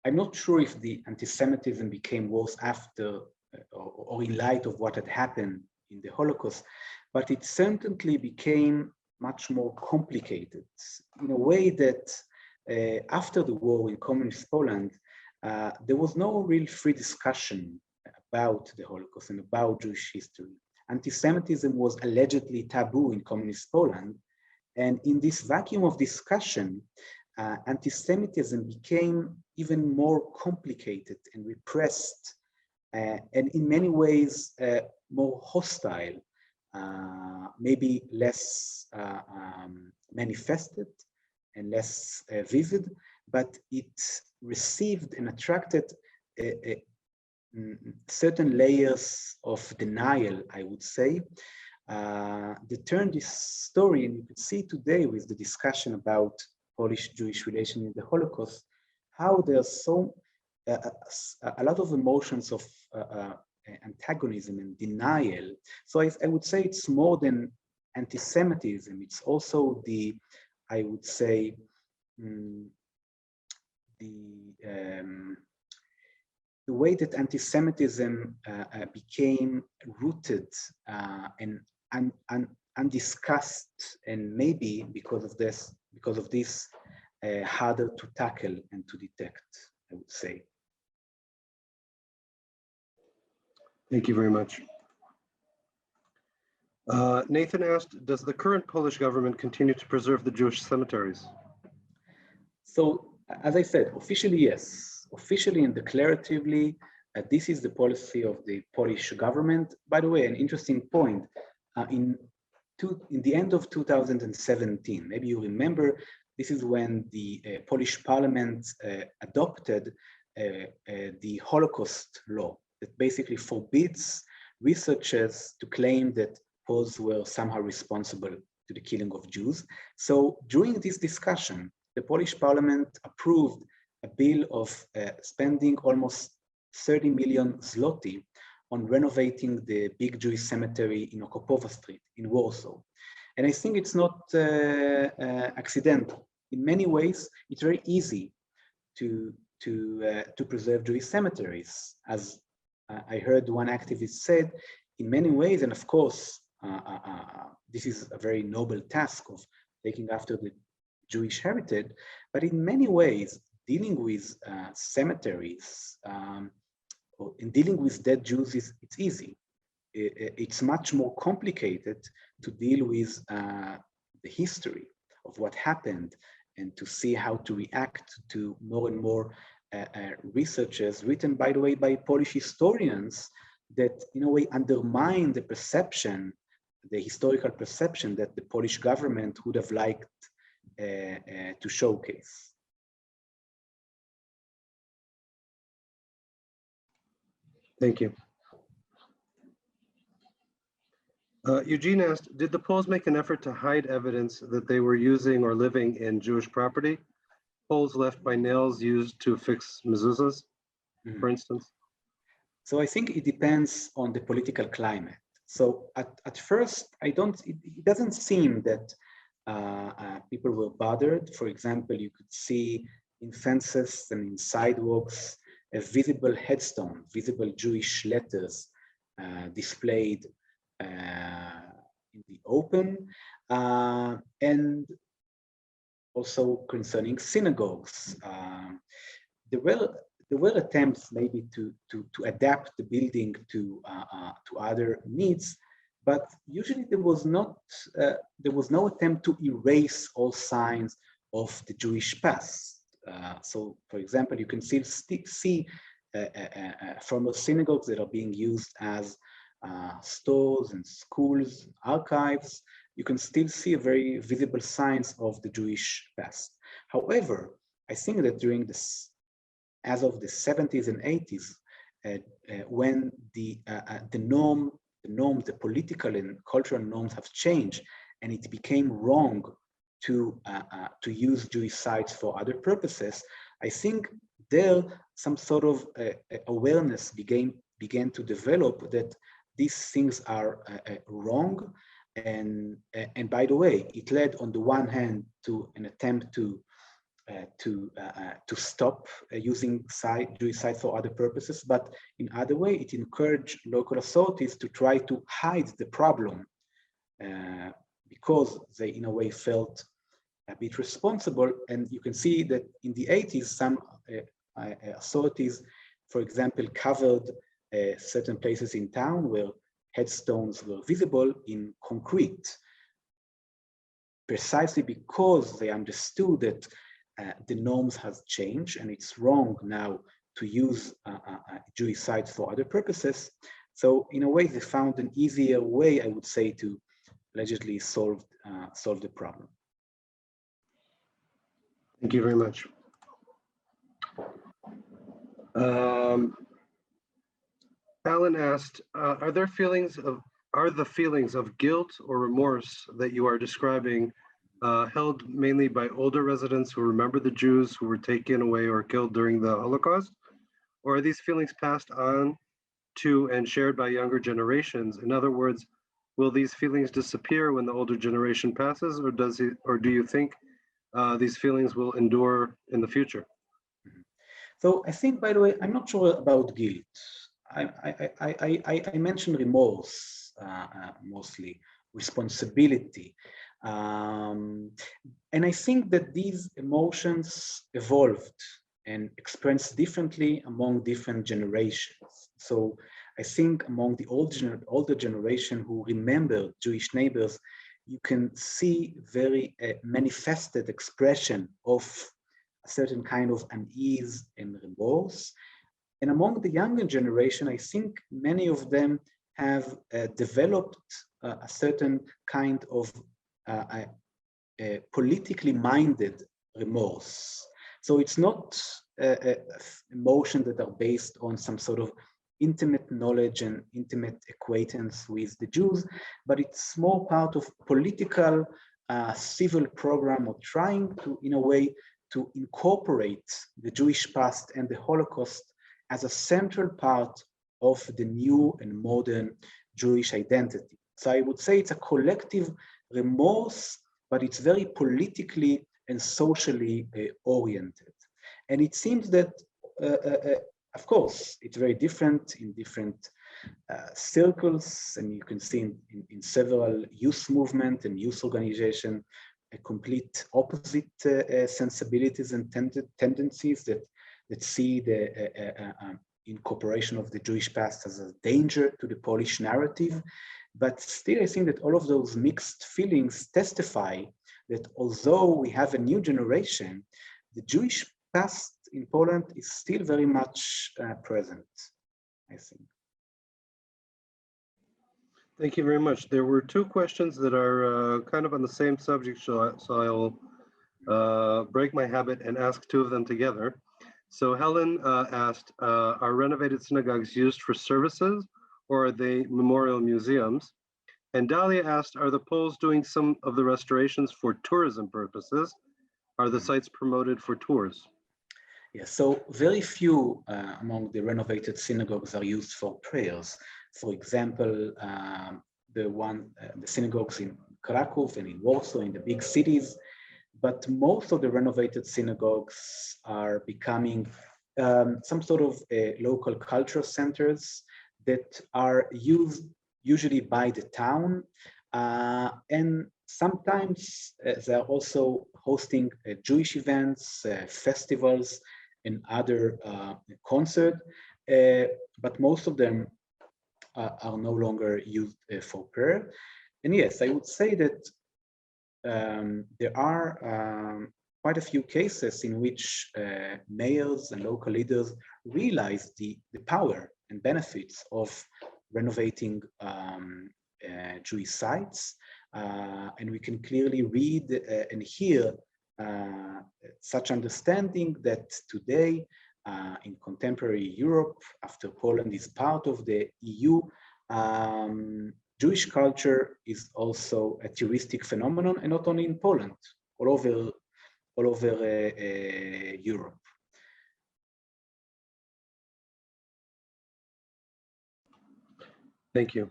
I'm not sure if the anti-Semitism became worse after or in light of what had happened in the Holocaust, but it certainly became much more complicated in a way that after the war in communist Poland, there was no real free discussion about the Holocaust and about Jewish history. Anti-Semitism was allegedly taboo in communist Poland, and in this vacuum of discussion, anti-Semitism became even more complicated and repressed, and in many ways more hostile. Maybe less manifested and less vivid, but it received and attracted certain layers of denial, I would say, that turned this story, and you could see today with the discussion about Polish-Jewish relations in the Holocaust, how there's a lot of emotions of antagonism and denial. So I would say it's more than anti-Semitism. It's also I would say, the way that anti-Semitism became rooted and undiscussed, and maybe because of this, harder to tackle and to detect, I would say. Thank you very much. Nathan asked, does the current Polish government continue to preserve the Jewish cemeteries? So, as I said, officially, yes. Officially and declaratively, this is the policy of the Polish government. By the way, an interesting point, in the end of 2017, maybe you remember, this is when the Polish parliament adopted the Holocaust law that basically forbids researchers to claim that Poles were somehow responsible to the killing of Jews. So during this discussion, the Polish parliament approved a bill of spending almost 30 million zloty on renovating the big Jewish cemetery in Okopowa Street in Warsaw. And I think it's not accidental. In many ways, it's very easy to preserve Jewish cemeteries. As I heard one activist said, in many ways, and of course, this is a very noble task of taking after the Jewish heritage, but in many ways, dealing with cemeteries or in dealing with dead Jews, it's easy. It's much more complicated to deal with the history of what happened and to see how to react to more and more researches written, by the way, by Polish historians that in a way undermine the perception, the historical perception that the Polish government would have liked to showcase. Thank you. Eugene asked, did the Poles make an effort to hide evidence that they were using or living in Jewish property? Poles left by nails used to fix mezuzahs, for instance? So I think it depends on the political climate. So at first, it doesn't seem that people were bothered. For example, you could see in fences and in sidewalks a visible headstone, visible Jewish letters displayed in the open, and also concerning synagogues. There were attempts maybe to adapt the building to other needs, but usually there was no attempt to erase all signs of the Jewish past. So, for example, you can still see former synagogues that are being used as stores and schools, archives. You can still see very visible signs of the Jewish past. However, I think that during this, as of the 70s and 80s, when the political and cultural norms have changed, and it became wrong to use Jewish sites for other purposes, I think there some sort of awareness began to develop that these things are wrong. And by the way, it led on the one hand to an attempt to stop using Jewish sites for other purposes, but in other way, it encouraged local authorities to try to hide the problem because they, in a way, felt a bit responsible. And you can see that in the 80s, some authorities, for example, covered certain places in town where headstones were visible in concrete, precisely because they understood that the norms has changed and it's wrong now to use Jewish sites for other purposes. So in a way, they found an easier way, I would say, to allegedly solve the problem. Thank you very much. Alan asked, are the feelings of guilt or remorse that you are describing held mainly by older residents who remember the Jews who were taken away or killed during the Holocaust? Or are these feelings passed on to and shared by younger generations? In other words, will these feelings disappear when the older generation passes, or do you think these feelings will endure in the future? So I think, by the way, I'm not sure about guilt. I mentioned remorse, mostly responsibility. And I think that these emotions evolved and expressed differently among different generations. So I think among the older generation who remember Jewish neighbors, you can see very manifested expression of a certain kind of unease and remorse. And among the younger generation, I think many of them have developed a certain kind of politically minded remorse. So it's not emotions that are based on some sort of intimate knowledge and intimate acquaintance with the Jews, but it's more part of political civil program or trying to, in a way, to incorporate the Jewish past and the Holocaust as a central part of the new and modern Jewish identity. So I would say it's a collective remorse, but it's very politically and socially oriented. And it seems that, of course, it's very different in different circles, and you can see in several youth movement and youth organization, a complete opposite sensibilities and tendencies that see the incorporation of the Jewish past as a danger to the Polish narrative. But still, I think that all of those mixed feelings testify that although we have a new generation, the Jewish past in Poland is still very much present, I think. Thank you very much. There were two questions that are kind of on the same subject, so I'll break my habit and ask two of them together. So Helen asked, are renovated synagogues used for services or are they memorial museums? And Dahlia asked, are the Poles doing some of the restorations for tourism purposes? Are the sites promoted for tours? Yeah, so very few among the renovated synagogues are used for prayers. For example, the synagogues in Krakow and in Warsaw, in the big cities, but most of the renovated synagogues are becoming some sort of local cultural centers that are used usually by the town, and sometimes they're also hosting Jewish events, festivals, and other concerts, but most of them are no longer used for prayer. And yes, I would say that there are quite a few cases in which mayors and local leaders realize the power and benefits of renovating Jewish sites. And we can clearly read and hear such understanding that today in contemporary Europe, after Poland is part of the EU, Jewish culture is also a touristic phenomenon, and not only in Poland, all over Europe. Thank you.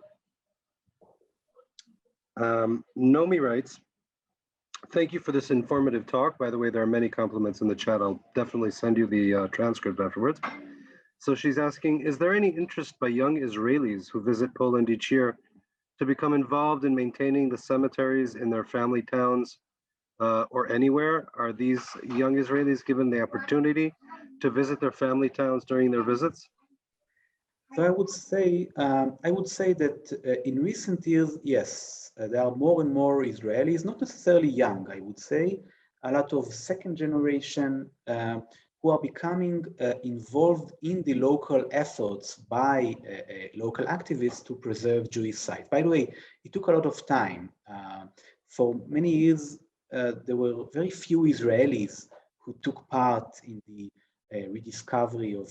Nomi writes, thank you for this informative talk. By the way, there are many compliments in the chat. I'll definitely send you the transcript afterwards. So she's asking, is there any interest by young Israelis who visit Poland each year to become involved in maintaining the cemeteries in their family towns or anywhere? Are these young Israelis given the opportunity to visit their family towns during their visits? So I would say that in recent years, yes, there are more and more Israelis, not necessarily young, I would say, a lot of second generation who are becoming involved in the local efforts by local activists to preserve Jewish sites. By the way, it took a lot of time. For many years, there were very few Israelis who took part in the rediscovery of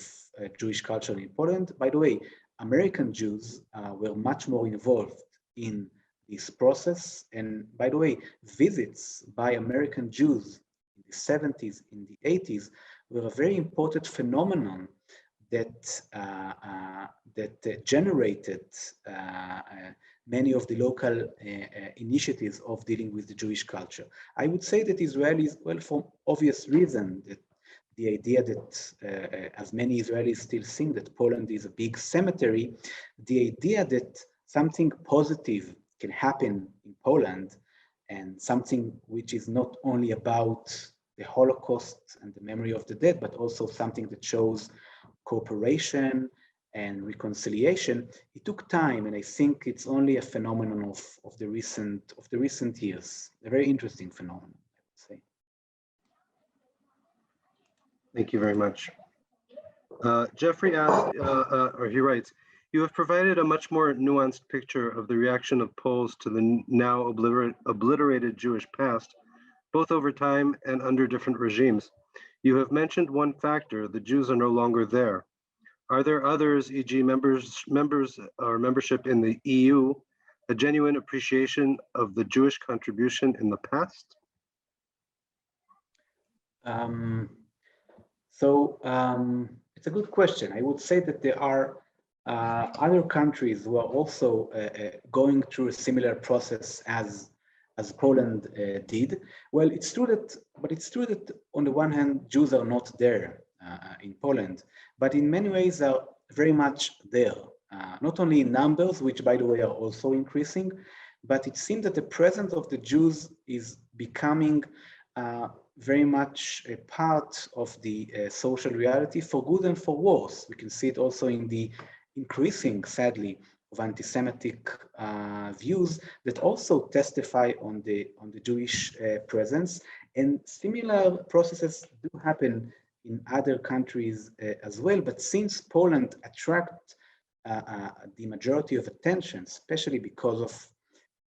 Jewish culture in Poland. By the way, American Jews were much more involved in this process. And by the way, visits by American Jews in the 70s, in the 80s, were a very important phenomenon that generated many of the local initiatives of dealing with the Jewish culture. I would say that Israelis, well, for obvious reason, that the idea that, as many Israelis still think that Poland is a big cemetery, the idea that something positive can happen in Poland and something which is not only about the Holocaust and the memory of the dead, but also something that shows cooperation and reconciliation, it took time, and I think it's only a phenomenon of the recent years, a very interesting phenomenon, I would say. Thank you very much. Jeffrey asked, or he writes, you have provided a much more nuanced picture of the reaction of Poles to the now obliterated Jewish past, both over time and under different regimes. You have mentioned one factor: the Jews are no longer there. Are there others, e.g. members or membership in the EU, a genuine appreciation of the Jewish contribution in the past? It's a good question. I would say that there are other countries who are also going through a similar process as Poland did. Well, it's true that on the one hand, Jews are not there in Poland, but in many ways are very much there. Not only in numbers, which by the way are also increasing, but it seems that the presence of the Jews is becoming very much a part of the social reality, for good and for worse. We can see it also in the increasing, sadly, of anti-Semitic views that also testify on the Jewish presence. And similar processes do happen in other countries as well. But since Poland attracts the majority of attention, especially because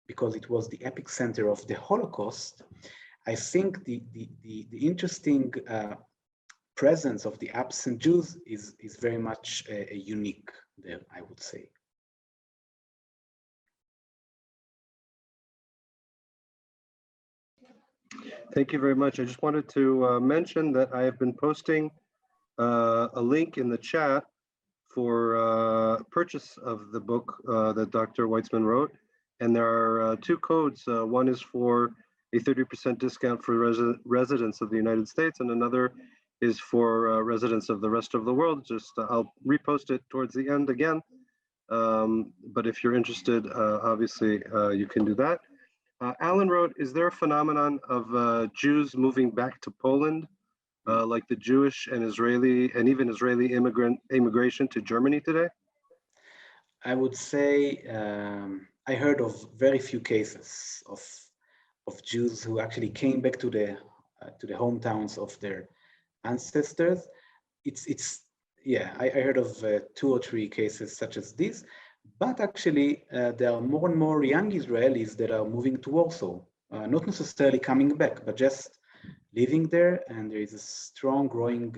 it was the epicenter of the Holocaust, I think the interesting presence of the absent Jews is very much unique there, I would say. Thank you very much. I just wanted to mention that I have been posting a link in the chat for purchase of the book that Dr. Weizman wrote. And there are two codes. One is for a 30% discount for residents of the United States, and another is for residents of the rest of the world. Just I'll repost it towards the end again. But if you're interested, obviously you can do that. Alan wrote, is there a phenomenon of Jews moving back to Poland, like the Jewish and Israeli and even Israeli immigration to Germany today? I would say I heard of very few cases of Jews who actually came back to the hometowns of their ancestors. I heard of 2 or 3 cases such as this, but actually there are more and more young Israelis that are moving to Warsaw, not necessarily coming back, but just living there, and there is a strong growing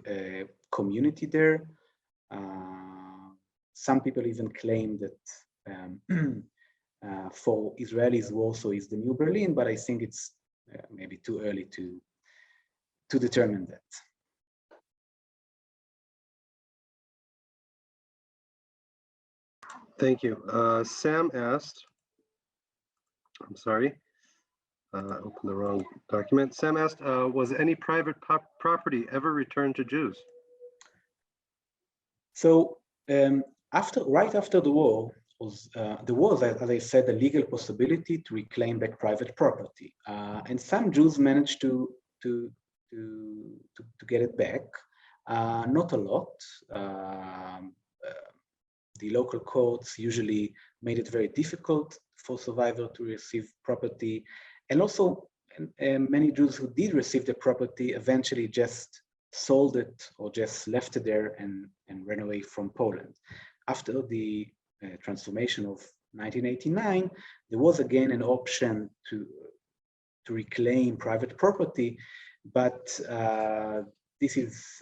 community there. Some people even claim that for Israelis, Warsaw is the new Berlin, but I think it's maybe too early to determine that. Thank you. Sam asked, I'm sorry, I opened the wrong document. Sam asked, was any private property ever returned to Jews? So right after the war, there was, as I said, a legal possibility to reclaim back private property, and some Jews managed to get it back. Not a lot. The local courts usually made it very difficult for survivors to receive property, and also many Jews who did receive the property eventually just sold it or just left it there and ran away from Poland. After the transformation of 1989, there was again an option to reclaim private property, but this is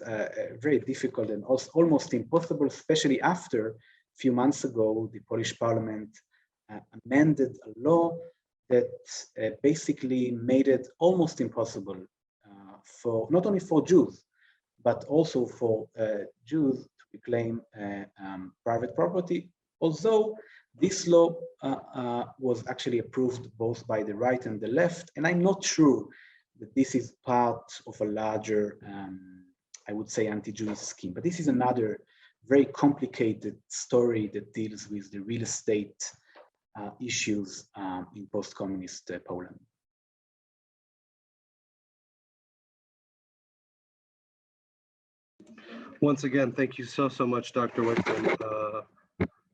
very difficult and also almost impossible, especially after a few months ago, the Polish parliament amended a law that basically made it almost impossible for not only for Jews, but also for Jews to reclaim private property, although this law was actually approved both by the right and the left, and I'm not sure that this is part of a larger, I would say, anti-Jewish scheme. But this is another very complicated story that deals with the real estate issues in post-communist Poland. Once again, thank you so much, Dr. Weizman,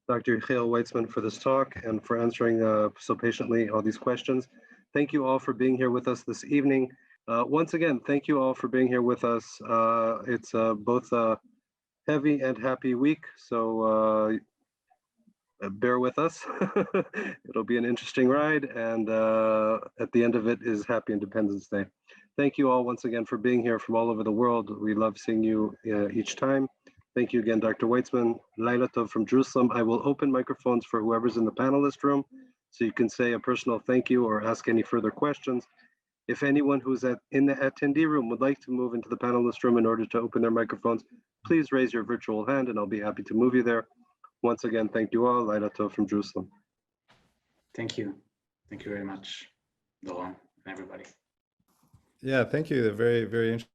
Dr. Yechiel Weizman, for this talk and for answering so patiently all these questions. Thank you all for being here with us this evening. Once again, thank you all for being here with us. It's both a heavy and happy week, so bear with us. It'll be an interesting ride, and at the end of it is Happy Independence Day. Thank you all once again for being here from all over the world. We love seeing you each time. Thank you again, Dr. Weizman. Laila Tov from Jerusalem. I will open microphones for whoever's in the panelist room, so you can say a personal thank you or ask any further questions. If anyone who's in the attendee room would like to move into the panelist room in order to open their microphones, please raise your virtual hand and I'll be happy to move you there. Once again, thank you all. Laila Tov from Jerusalem. Thank you. Thank you very much, Doron, and everybody. Yeah, thank you. Very, very interesting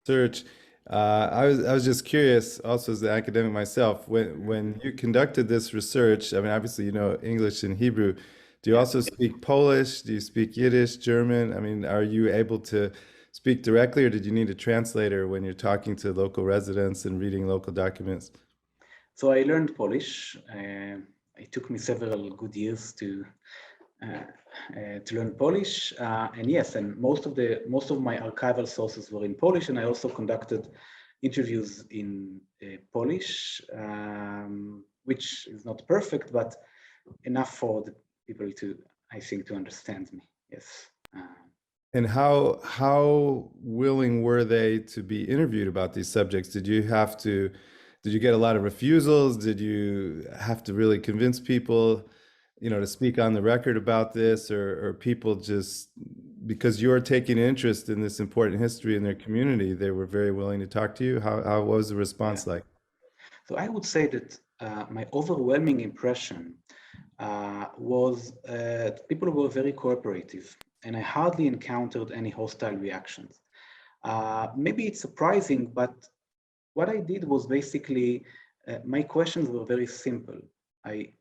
research. I was just curious, also as an academic myself, when you conducted this research, I mean, obviously you know English and Hebrew. Do you also speak Polish? Do you speak Yiddish, German? I mean, are you able to speak directly, or did you need a translator when you're talking to local residents and reading local documents? So I learned Polish. It took me several good years to learn Polish, and yes, and most of my archival sources were in Polish, and I also conducted interviews in Polish, which is not perfect, but enough for the people to, I think, to understand me. Yes. And how willing were they to be interviewed about these subjects? Did you get a lot of refusals? Did you have to really convince people, you know, to speak on the record about this, or people just, because you're taking interest in this important history in their community, they were very willing to talk to you? How was the response like? So I would say that my overwhelming impression was people were very cooperative, and I hardly encountered any hostile reactions. Maybe it's surprising, but what I did was basically, my questions were very simple. I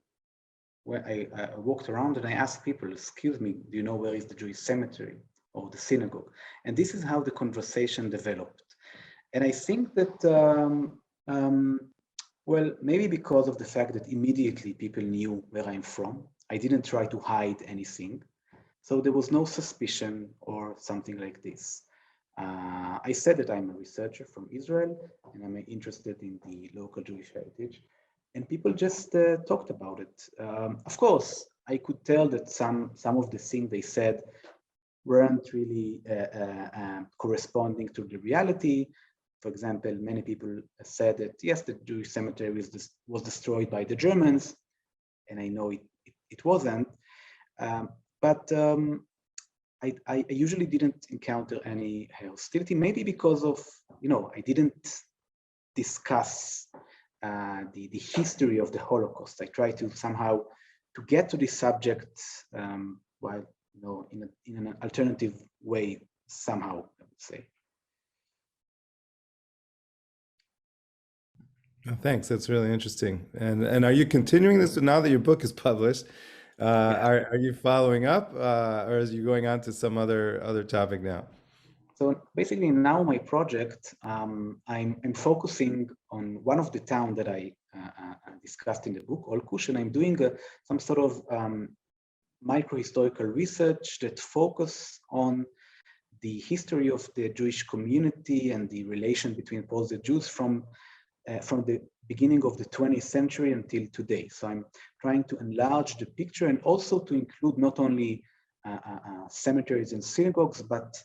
walked around and I asked people, excuse me, do you know where is the Jewish cemetery or the synagogue? And this is how the conversation developed. And I think that, well, maybe because of the fact that immediately people knew where I'm from, I didn't try to hide anything. So there was no suspicion or something like this. I said that I'm a researcher from Israel and I'm interested in the local Jewish heritage, and people just talked about it. Of course, I could tell that some of the things they said weren't really corresponding to the reality. For example, many people said that, yes, the Jewish cemetery was destroyed by the Germans, and I know it wasn't. But I usually didn't encounter any hostility, maybe because of, you know, I didn't discuss the history of the Holocaust. I try to somehow to get to this subject while, you know, in an alternative way, somehow, I would say. Oh, thanks. That's really interesting. And are you continuing this now that your book is published? Are you following up, or is you going on to some other topic now? So basically, now my project, I'm focusing on one of the towns that I discussed in the book, Olkush, and I'm doing some sort of microhistorical research that focus on the history of the Jewish community and the relation between Poles and Jews from the beginning of the 20th century until today. So I'm trying to enlarge the picture and also to include not only cemeteries and synagogues, but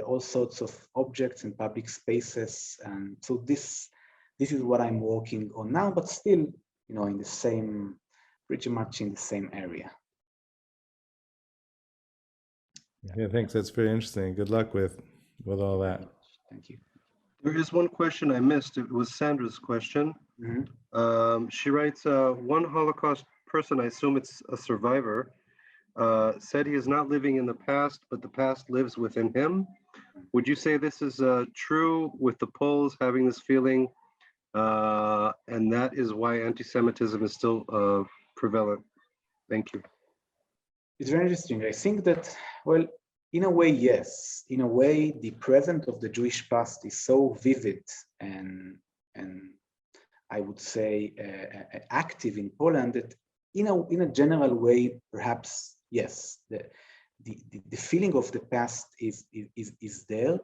all sorts of objects and public spaces. And so this is what I'm working on now, but still, you know, in the same, pretty much in the same area. Yeah, thanks. That's very interesting. Good luck with all that. Thank you. There is one question I missed. It was Sandra's question. Mm-hmm. She writes, one Holocaust person, I assume it's a survivor, said he is not living in the past, but the past lives within him. Would you say this is true with the Poles having this feeling, and that is why anti-Semitism is still prevalent? Thank you. It's very interesting. I think that, well, in a way, yes. In a way, the present of the Jewish past is so vivid and and I would say active in Poland, that in a general way, perhaps yes, the feeling of the past is there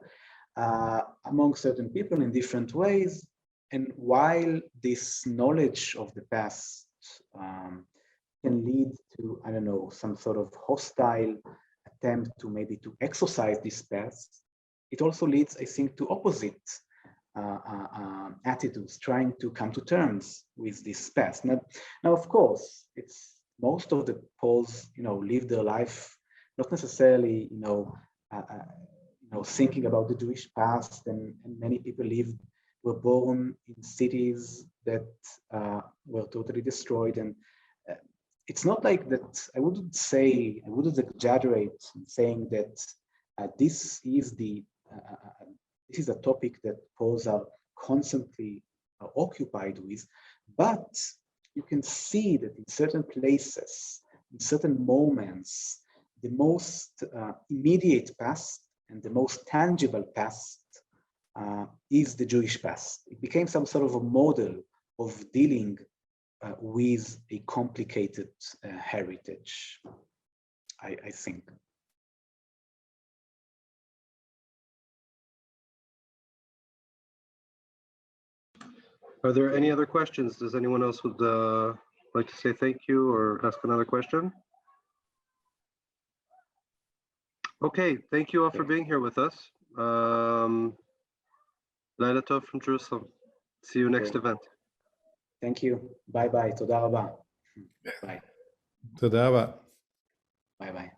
among certain people in different ways. And while this knowledge of the past can lead to, I don't know, some sort of hostile attempt to maybe to exercise this past, it also leads, I think, to opposite attitudes, trying to come to terms with this past. Now, of course, it's most of the Poles, live their life not necessarily, thinking about the Jewish past, and many people were born in cities that were totally destroyed. And it's not like that. I wouldn't exaggerate in saying that this is a topic that Poles are constantly occupied with, but you can see that in certain places, in certain moments, the most immediate past and the most tangible past is the Jewish past. It became some sort of a model of dealing with a complicated heritage, I think. Are there any other questions? Does anyone else would like to say thank you or ask another question? Okay, thank you all for being here with us. Laila Tov from Jerusalem. See you next event. Thank you. Bye-bye. Toda raba. Bye. Toda raba. Bye-bye.